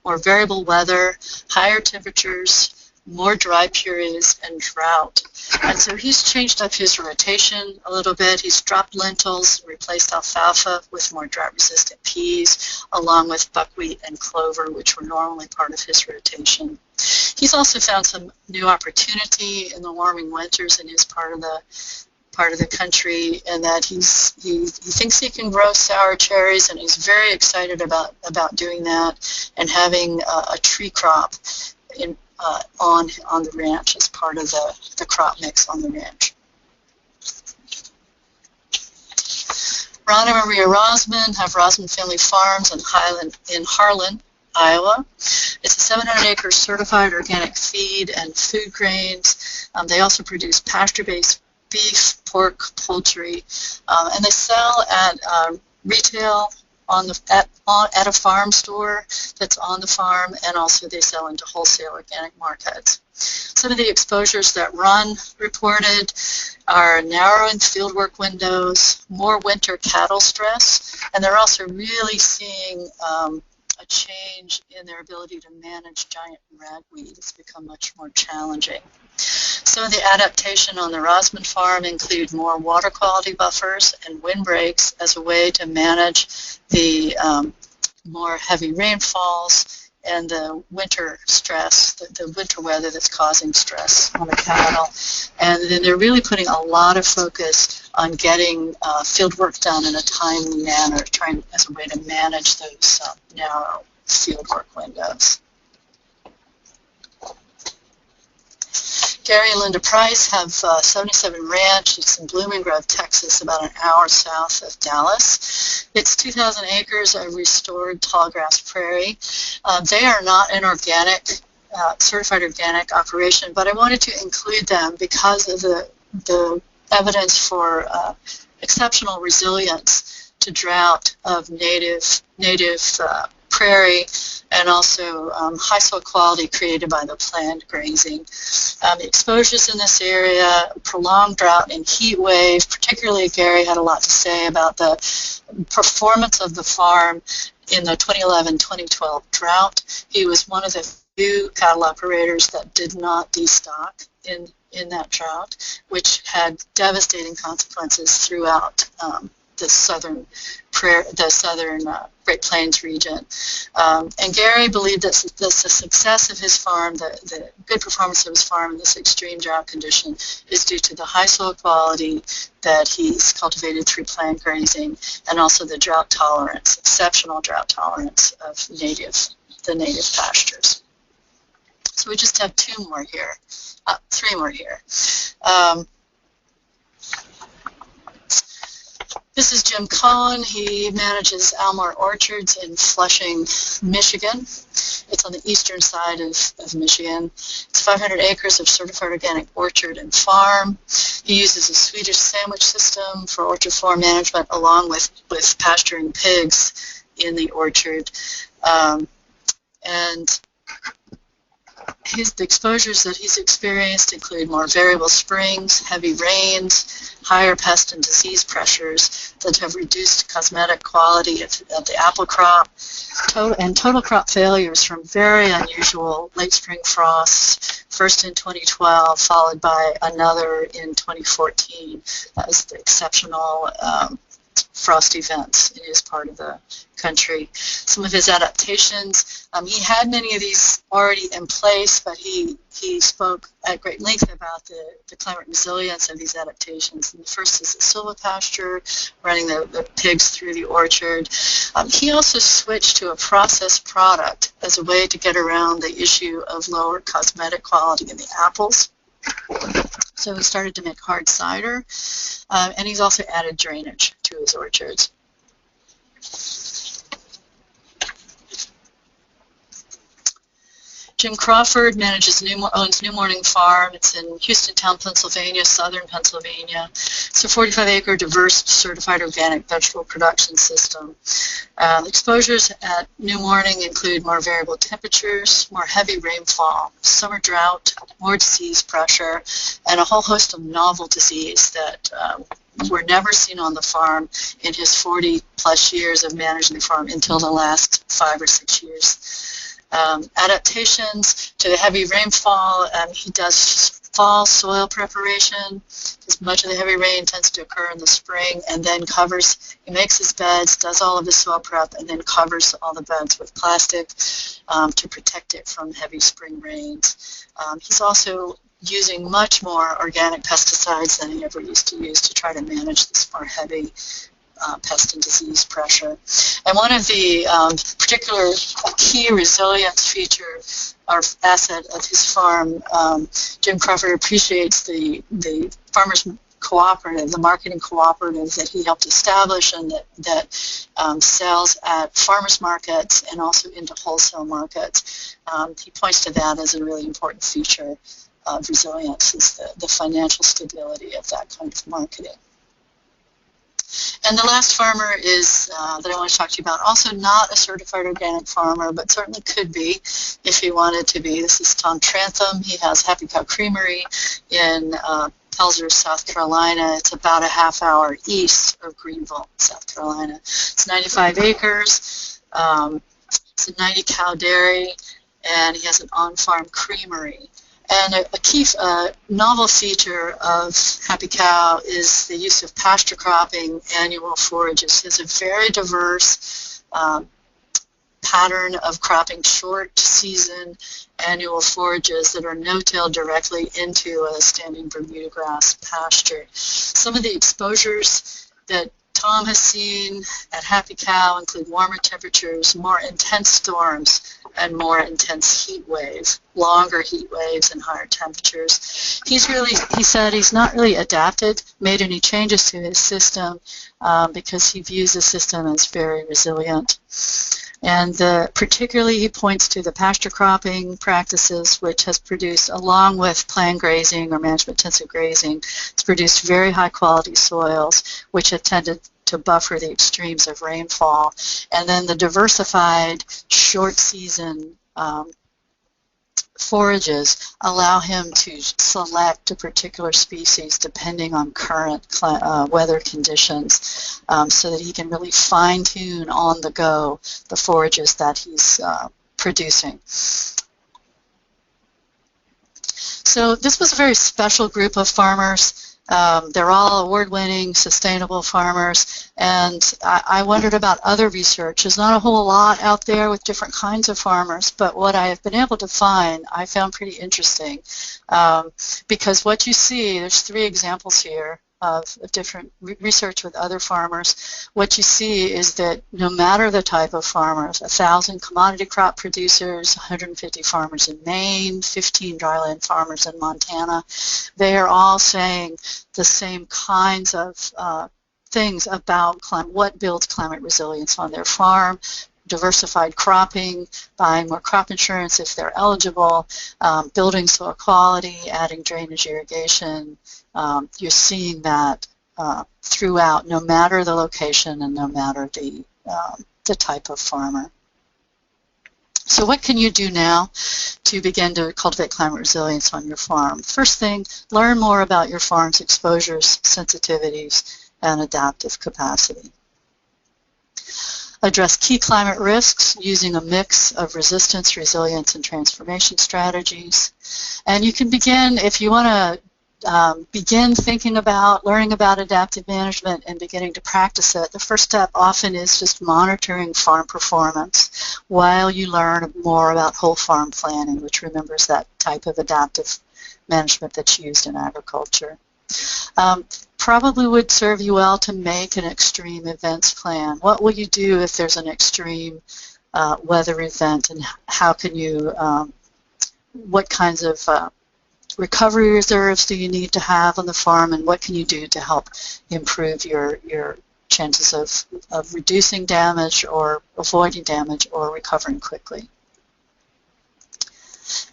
more variable weather, higher temperatures, more dry periods, and drought. And so he's changed up his rotation a little bit. He's dropped lentils, replaced alfalfa with more drought-resistant peas, along with buckwheat and clover, which were normally part of his rotation. He's also found some new opportunity in the warming winters in his part of the country, and that he thinks he can grow sour cherries, and he's very excited about doing that and having a tree crop on the ranch as part of the crop mix on the ranch. Ron and Maria Rosman have Rosman Family Farms in Harlan, Iowa. It's a 700-acre certified organic feed and food grains. They also produce pasture-based beef, pork, poultry, and they sell at retail at a farm store that's on the farm, and also they sell into wholesale organic markets. Some of the exposures that Ron reported are narrowing fieldwork windows, more winter cattle stress, and they're also really seeing a change in their ability to manage giant ragweed. It's become much more challenging. Some of the adaptation on the Rosman farm include more water quality buffers and windbreaks as a way to manage the more heavy rainfalls and the winter stress, the winter weather that's causing stress on the cattle. And then they're really putting a lot of focus on getting field work done in a timely manner, trying as a way to manage those narrow field work windows. Gary and Linda Price have 77 Ranch. It's in Blooming Grove, Texas, about an hour south of Dallas. It's 2,000 acres of restored tallgrass prairie. They are not an organic, certified organic operation, but I wanted to include them because of the evidence for exceptional resilience to drought of native prairie, and also high soil quality created by the planned grazing. Exposures in this area, prolonged drought and heat wave, particularly Gary had a lot to say about the performance of the farm in the 2011-2012 drought. He was one of the few cattle operators that did not destock in that drought, which had devastating consequences throughout the southern Great Plains region. And Gary believed that the success of his farm, the good performance of his farm in this extreme drought condition, is due to the high soil quality that he's cultivated through planned grazing, and also the drought tolerance, exceptional drought tolerance of the native pastures. So we just have three more here. This is Jim Coan. He manages Almore Orchards in Flushing, Michigan. It's on the eastern side of Michigan. It's 500 acres of certified organic orchard and farm. He uses a Swedish sandwich system for orchard floor management, along with pasturing pigs in the orchard. And the exposures that he's experienced include more variable springs, heavy rains, higher pest and disease pressures that have reduced cosmetic quality of the apple crop, total crop failures from very unusual late spring frosts, first in 2012, followed by another in 2014. That was the exceptional frost events in his part of the country. Some of his adaptations, he had many of these already in place, but he spoke at great length about the climate resilience of these adaptations. And the first is the silvopasture, running the pigs through the orchard. He also switched to a processed product as a way to get around the issue of lower cosmetic quality in the apples. So he started to make hard cider, and he's also added drainage to his orchards. Jim Crawford owns New Morning Farm. It's in Houstontown, Pennsylvania, southern Pennsylvania. It's a 45-acre diverse certified organic vegetable production system. Exposures at New Morning include more variable temperatures, more heavy rainfall, summer drought, more disease pressure, and a whole host of novel disease that were never seen on the farm in his 40-plus years of managing the farm until the last 5 or 6 years. Adaptations to the heavy rainfall, he does fall soil preparation, because much of the heavy rain tends to occur in the spring, and then he makes his beds, does all of his soil prep, and then covers all the beds with plastic to protect it from heavy spring rains. He's also using much more organic pesticides than he ever used to use to try to manage this more heavy pest and disease pressure. And one of the particular key resilience feature or asset of his farm, Jim Crawford appreciates the farmers cooperative, the marketing cooperative that he helped establish, and that sells at farmers markets and also into wholesale markets. He points to that as a really important feature of resilience, is the financial stability of that kind of marketing. And the last farmer is that I want to talk to you about, also not a certified organic farmer, but certainly could be if he wanted to be. This is Tom Trantham. He has Happy Cow Creamery in Pelzer, South Carolina. It's about a half hour east of Greenville, South Carolina. It's 95 acres. It's a 90-cow dairy, and he has an on-farm creamery. And a key novel feature of Happy Cow is the use of pasture cropping annual forages. He has a very diverse pattern of cropping short season annual forages that are no-tilled directly into a standing Bermuda grass pasture. Some of the exposures that Tom has seen at Happy Cow include warmer temperatures, more intense storms, and more intense heat waves, longer heat waves and higher temperatures. He said he's not really made any changes to his system because he views the system as very resilient. And particularly he points to the pasture cropping practices, which has produced, along with planned grazing or management-intensive grazing, it's produced very high-quality soils, which have tended to buffer the extremes of rainfall. And then the diversified short-season forages allow him to select a particular species depending on current weather conditions, so that he can really fine-tune on the go the forages that he's producing. So this was a very special group of farmers. They're all award-winning, sustainable farmers, and I wondered about other research. There's not a whole lot out there with different kinds of farmers, but what I have been able to find, I found pretty interesting, because what you see, there's 3 examples here of different research with other farmers. What you see is that no matter the type of farmers, 1,000 commodity crop producers, 150 farmers in Maine, 15 dryland farmers in Montana, they are all saying the same kinds of things about what builds climate resilience on their farm: diversified cropping, buying more crop insurance if they're eligible, building soil quality, adding drainage irrigation. You're seeing that throughout, no matter the location and no matter the type of farmer. So what can you do now to begin to cultivate climate resilience on your farm? First thing, learn more about your farm's exposures, sensitivities, and adaptive capacity. Address key climate risks using a mix of resistance, resilience, and transformation strategies. And you can begin, if you want to begin thinking about, learning about adaptive management and beginning to practice it, the first step often is just monitoring farm performance while you learn more about whole farm planning, which remembers that type of adaptive management that's used in agriculture. Probably would serve you well to make an extreme events plan. What will you do if there's an extreme weather event, and how can you, what kinds of recovery reserves do you need to have on the farm, and what can you do to help improve your chances of reducing damage or avoiding damage or recovering quickly?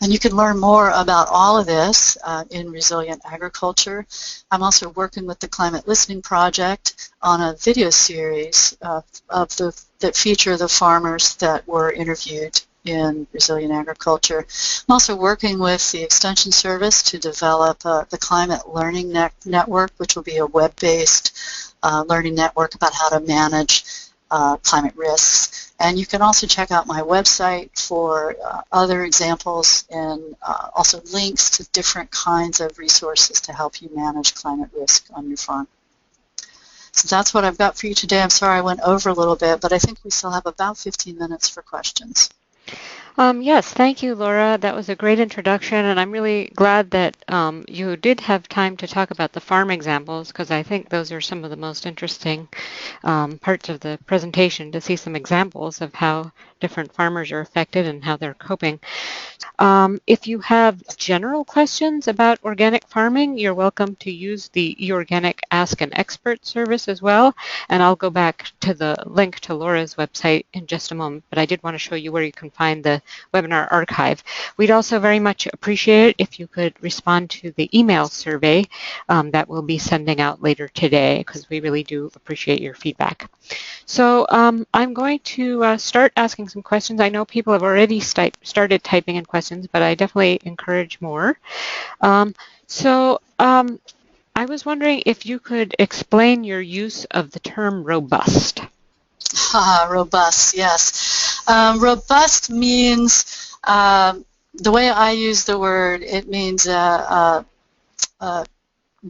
And you can learn more about all of this in Resilient Agriculture. I'm also working with the Climate Listening Project on a video series that feature the farmers that were interviewed in Resilient Agriculture. I'm also working with the Extension Service to develop the Climate Learning Network, which will be a web-based learning network about how to manage climate risks. And you can also check out my website for other examples and also links to different kinds of resources to help you manage climate risk on your farm. So that's what I've got for you today. I'm sorry I went over a little bit, but I think we still have about 15 minutes for questions. Yes, thank you, Laura. That was a great introduction, and I'm really glad that you did have time to talk about the farm examples, because I think those are some of the most interesting parts of the presentation, to see some examples of how different farmers are affected and how they're coping. If you have general questions about organic farming, you're welcome to use the eOrganic Ask an Expert service as well, and I'll go back to the link to Laura's website in just a moment, but I did want to show you where you can find the webinar archive. We'd also very much appreciate it if you could respond to the email survey that we'll be sending out later today, because we really do appreciate your feedback. So I'm going to start asking some questions. I know people have already started typing in questions, but I definitely encourage more. I was wondering if you could explain your use of the term robust. Robust, yes. Robust means, the way I use the word, it means a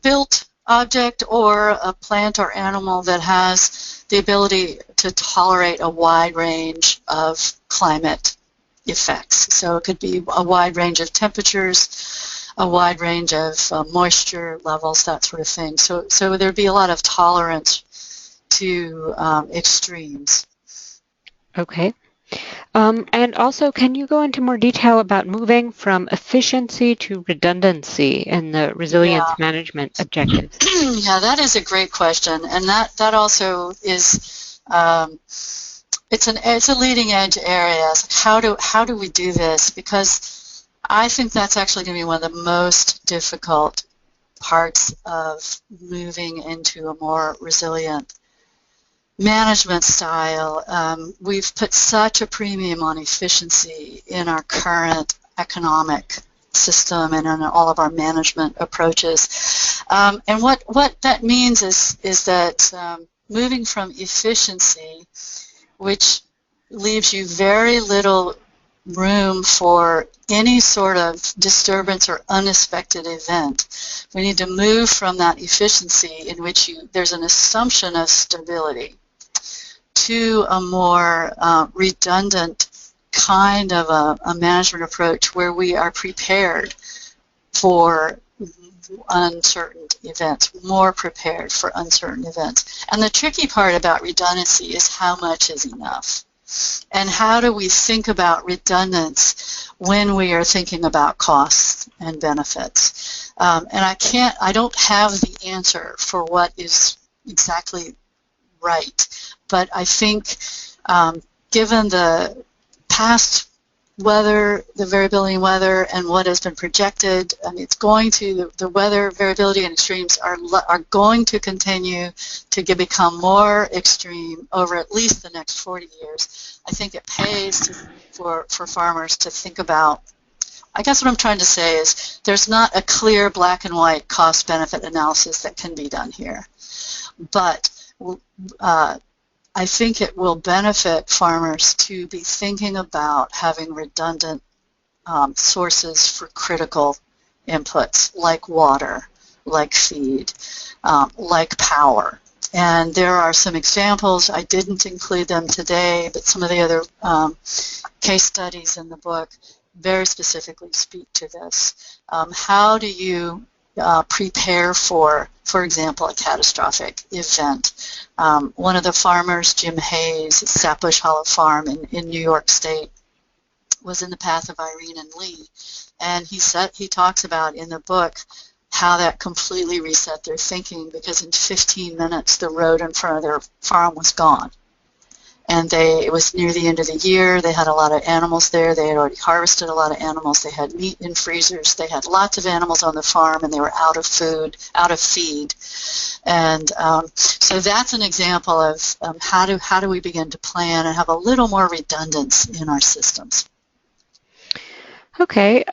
built object or a plant or animal that has the ability to tolerate a wide range of climate effects. So it could be a wide range of temperatures, a wide range of moisture levels, that sort of thing. So there'd be a lot of tolerance to extremes. Okay. And also, can you go into more detail about moving from efficiency to redundancy in the resilience management objectives? Yeah, that is a great question, and that also is it's a leading edge area. It's like how do we do this? Because I think that's actually going to be one of the most difficult parts of moving into a more resilient management style. We've put such a premium on efficiency in our current economic system and in all of our management approaches. And what that means is that moving from efficiency, which leaves you very little room for any sort of disturbance or unexpected event. We need to move from that efficiency in which there's an assumption of stability to a more redundant kind of a management approach where we are prepared for uncertain events, more prepared for uncertain events. And the tricky part about redundancy is how much is enough. And how do we think about redundance when we are thinking about costs and benefits? And I don't have the answer for what is exactly right, but I think given the past weather, the variability in weather, and what has been projected, I mean, it's going to, the weather variability and extremes are going to continue to become more extreme over at least the next 40 years. I think it pays for farmers to think about, I guess what I'm trying to say is there's not a clear black and white cost-benefit analysis that can be done here. But I think it will benefit farmers to be thinking about having redundant sources for critical inputs like water, like feed, like power. And there are some examples. I didn't include them today, but some of the other case studies in the book very specifically speak to this. How do you prepare for example, a catastrophic event? One of the farmers, Jim Hayes, at Sapbush Hollow Farm in New York State, was in the path of Irene and Lee. And he talks about in the book how that completely reset their thinking, because in 15 minutes the road in front of their farm was gone. And it was near the end of the year. They had a lot of animals there. They had already harvested a lot of animals. They had meat in freezers. They had lots of animals on the farm, and they were out of food, out of feed. And so that's an example of how do we begin to plan and have a little more redundancy in our systems. Okay.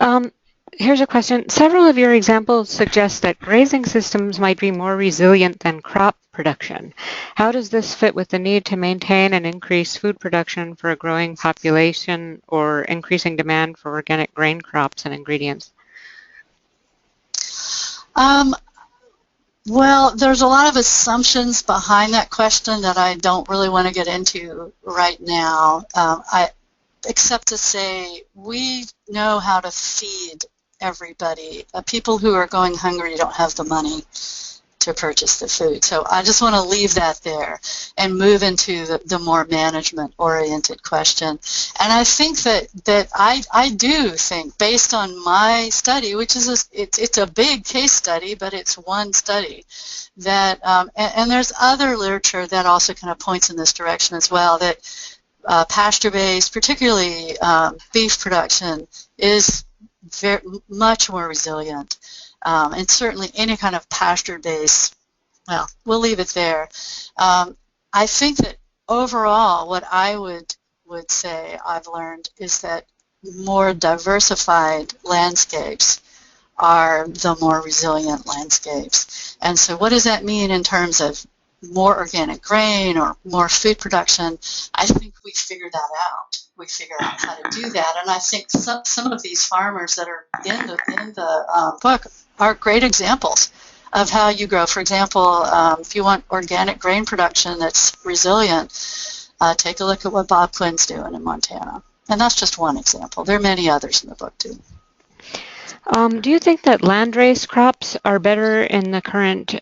Here's a question. Several of your examples suggest that grazing systems might be more resilient than crop production. How does this fit with the need to maintain and increase food production for a growing population or increasing demand for organic grain crops and ingredients? Well, there's a lot of assumptions behind that question that I don't really want to get into right now, except to say we know how to feed everybody. People who are going hungry don't have the money to purchase the food. So I just want to leave that there and move into the more management-oriented question. And I think that I do think, based on my study, which is it's a big case study, but it's one study, that and there's other literature that also kind of points in this direction as well, that pasture-based, particularly beef production, is very much more resilient. And certainly any kind of pasture-based, well, we'll leave it there. I think that overall what I would say I've learned is that more diversified landscapes are the more resilient landscapes. And so what does that mean in terms of more organic grain or more food production? I think we figured that out. We figured out how to do that, and I think some of these farmers that are in the book are great examples of how you grow. For example, if you want organic grain production that's resilient, take a look at what Bob Quinn's doing in Montana, and that's just one example. There are many others in the book too. Do you think that landrace crops are better in the current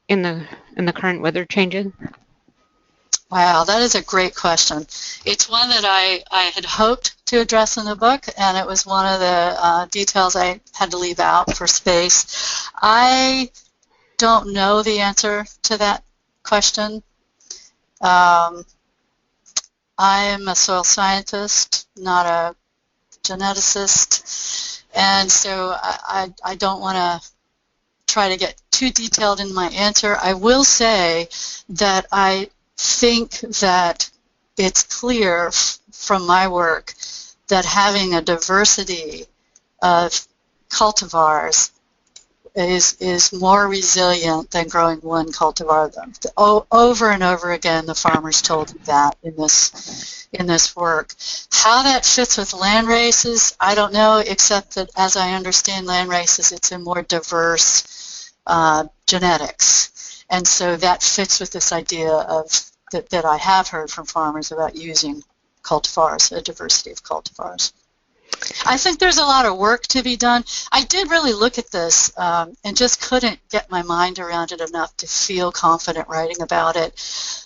in the current weather changes? Wow, that is a great question. It's one that I had hoped to address in the book, and it was one of the details I had to leave out for space. I don't know the answer to that question. I am a soil scientist, not a geneticist, and so I don't want to try to get too detailed in my answer. I will say that I think that it's clear from my work that having a diversity of cultivars is more resilient than growing one cultivar. Over and over again, the farmers told me that in this work. How that fits with land races, I don't know, except that as I understand land races, it's a more diverse genetics. And so that fits with this idea of that I have heard from farmers about using cultivars, a diversity of cultivars. I think there's a lot of work to be done. I did really look at this and just couldn't get my mind around it enough to feel confident writing about it.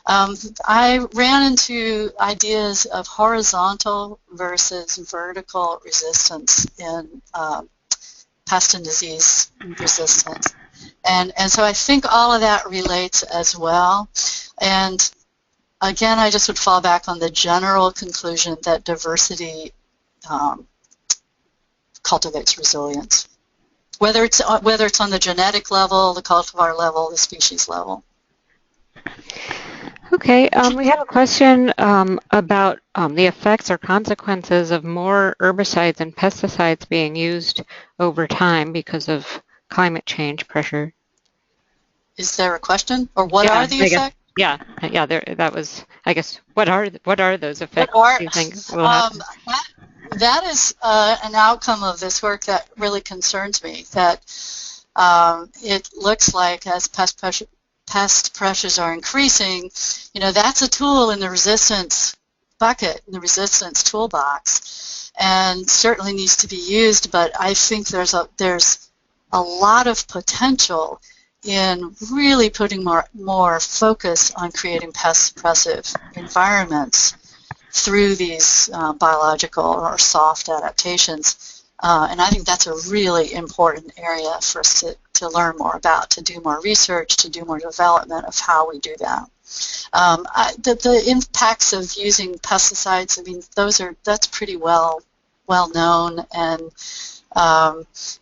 I ran into ideas of horizontal versus vertical resistance in pest and disease resistance. And so I think all of that relates as well. And again, I just would fall back on the general conclusion that diversity cultivates resilience, whether it's on the genetic level, the cultivar level, the species level. Okay, we have a question about the effects or consequences of more herbicides and pesticides being used over time because of climate change pressure. Is there a question, or what are the effects? That was, I guess, what are those effects? Do you think will happen? That is an outcome of this work that really concerns me, that it looks like as pest pressures are increasing, that's a tool in the resistance bucket, in the resistance toolbox, and certainly needs to be used, but I think there's a lot of potential in really putting more focus on creating pest suppressive environments through these biological or soft adaptations. And I think that's a really important area for us to learn more about, to do more research, to do more development of how we do that. The impacts of using pesticides, I mean, that's pretty well known, and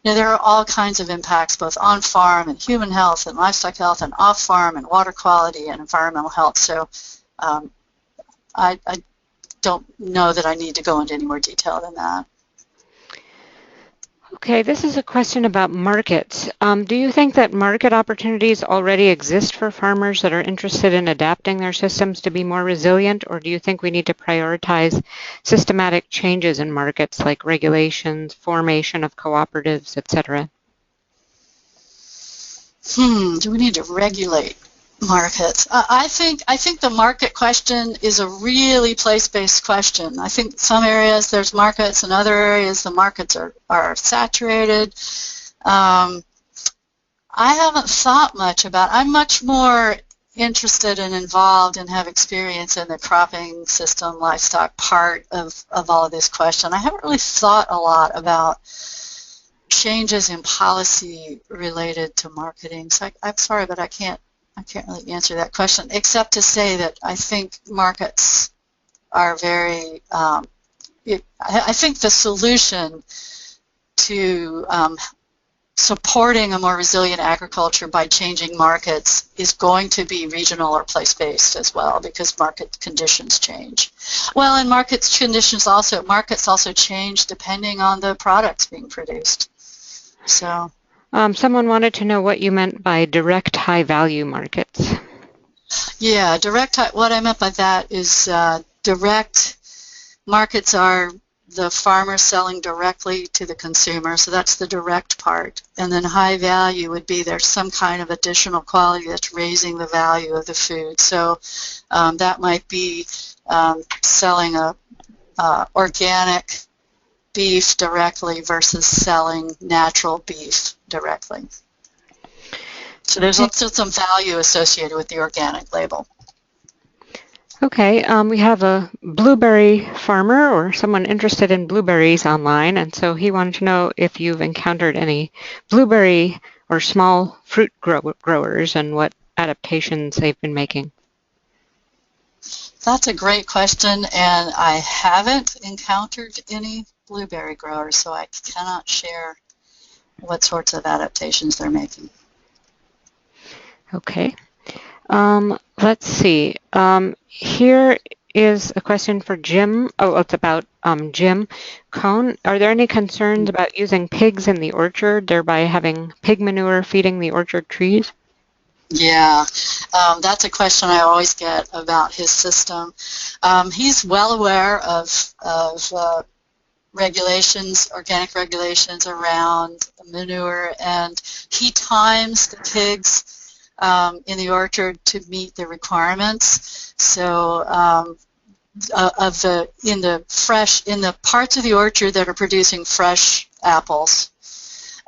there are all kinds of impacts both on farm and human health and livestock health and off farm and water quality and environmental health. So I don't know that I need to go into any more detail than that. Okay, this is a question about markets. Do you think that market opportunities already exist for farmers that are interested in adapting their systems to be more resilient, or do you think we need to prioritize systematic changes in markets like regulations, formation of cooperatives, etc.? Do we need to regulate markets? I think the market question is a really place-based question. I think some areas there's markets, in other areas the markets are saturated. I haven't thought much about. I'm much more interested and involved and have experience in the cropping system, livestock part of all of this question. I haven't really thought a lot about changes in policy related to marketing. So I'm sorry, but I can't really answer that question, except to say that I think markets are very, I think the solution to supporting a more resilient agriculture by changing markets is going to be regional or place-based as well, because market conditions change. Well, and markets also change depending on the products being produced. So. Someone wanted to know what you meant by direct high-value markets. Yeah, what I meant by that is direct markets are the farmer selling directly to the consumer, so that's the direct part. And then high value would be there's some kind of additional quality that's raising the value of the food. So that might be selling a organic beef directly versus selling natural beef directly. So there's also some value associated with the organic label. Okay, we have a blueberry farmer or someone interested in blueberries online, and so he wanted to know if you've encountered any blueberry or small fruit growers and what adaptations they've been making. That's a great question, and I haven't encountered any blueberry growers, so I cannot share what sorts of adaptations they're making. Okay. Let's see. Here is a question for Jim. Oh, it's about Jim Coan. Are there any concerns about using pigs in the orchard, thereby having pig manure feeding the orchard trees? Yeah, that's a question I always get about his system. He's well aware of regulations, organic regulations around manure, and he times the pigs in the orchard to meet the requirements. So in the parts of the orchard that are producing fresh apples.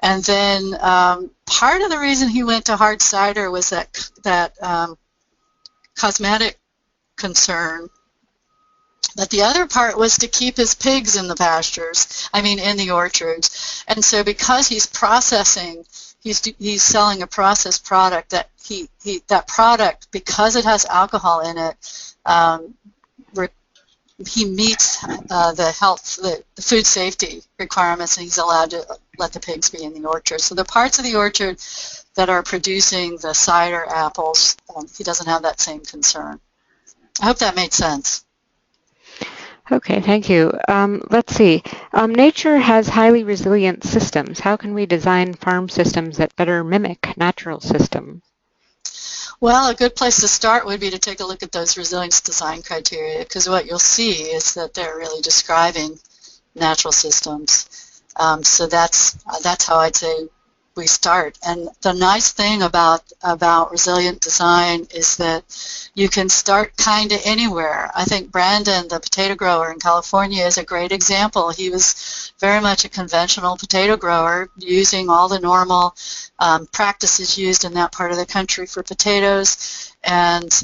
And then part of the reason he went to hard cider was that cosmetic concern. But the other part was to keep his pigs in the pastures, in the orchards. And so because he's processing, he's selling a processed product that that product, because it has alcohol in it, he meets the food safety requirements, and he's allowed to let the pigs be in the orchard. So the parts of the orchard that are producing the cider apples, he doesn't have that same concern. I hope that made sense. Okay, thank you. Let's see. Nature has highly resilient systems. How can we design farm systems that better mimic natural systems? Well, a good place to start would be to take a look at those resilience design criteria, because what you'll see is that they're really describing natural systems. So that's how I'd say we start. And the nice thing about resilient design is that you can start kind of anywhere. I think Brandon, the potato grower in California, is a great example. He was very much a conventional potato grower, using all the normal practices used in that part of the country for potatoes, and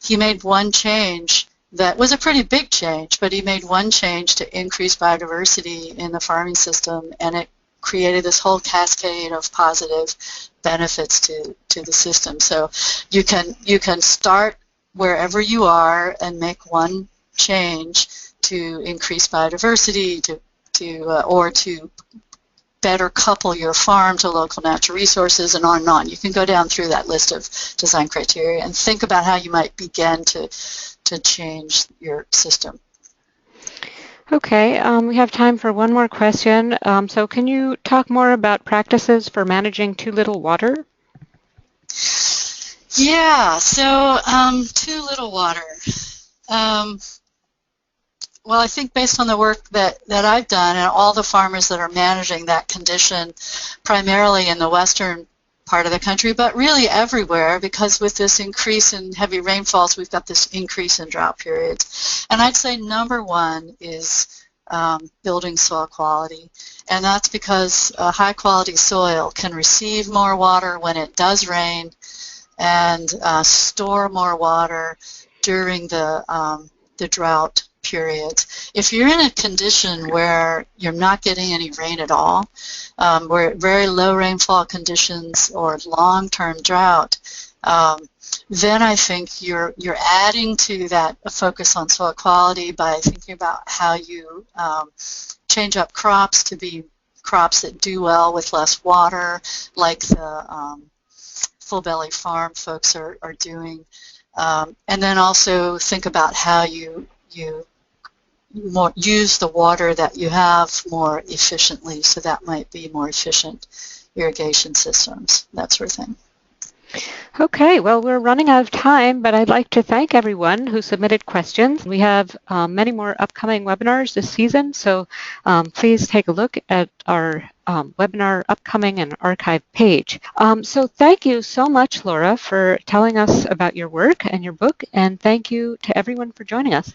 he made one change that was a pretty big change, but he made one change to increase biodiversity in the farming system, and it created this whole cascade of positive benefits to the system. So you can start wherever you are and make one change to increase biodiversity, or to better couple your farm to local natural resources, and on and on. You can go down through that list of design criteria and think about how you might begin to change your system. Okay, we have time for one more question. So can you talk more about practices for managing too little water? Yeah, so too little water. Well, I think based on the work that I've done and all the farmers that are managing that condition, primarily in the western part of the country, but really everywhere, because with this increase in heavy rainfalls, we've got this increase in drought periods. And I'd say number one is building soil quality. And that's because high quality soil can receive more water when it does rain, and store more water during the drought periods. If you're in a condition where you're not getting any rain at all, where very low rainfall conditions or long-term drought, then I think you're adding to that focus on soil quality by thinking about how you change up crops to be crops that do well with less water, like the Full Belly Farm folks are doing. And then also think about how you use the water that you have more efficiently. So that might be more efficient irrigation systems, that sort of thing. Okay, well, we're running out of time, but I'd like to thank everyone who submitted questions. We have many more upcoming webinars this season, so please take a look at our webinar upcoming and archive page. So thank you so much, Laura, for telling us about your work and your book, and thank you to everyone for joining us.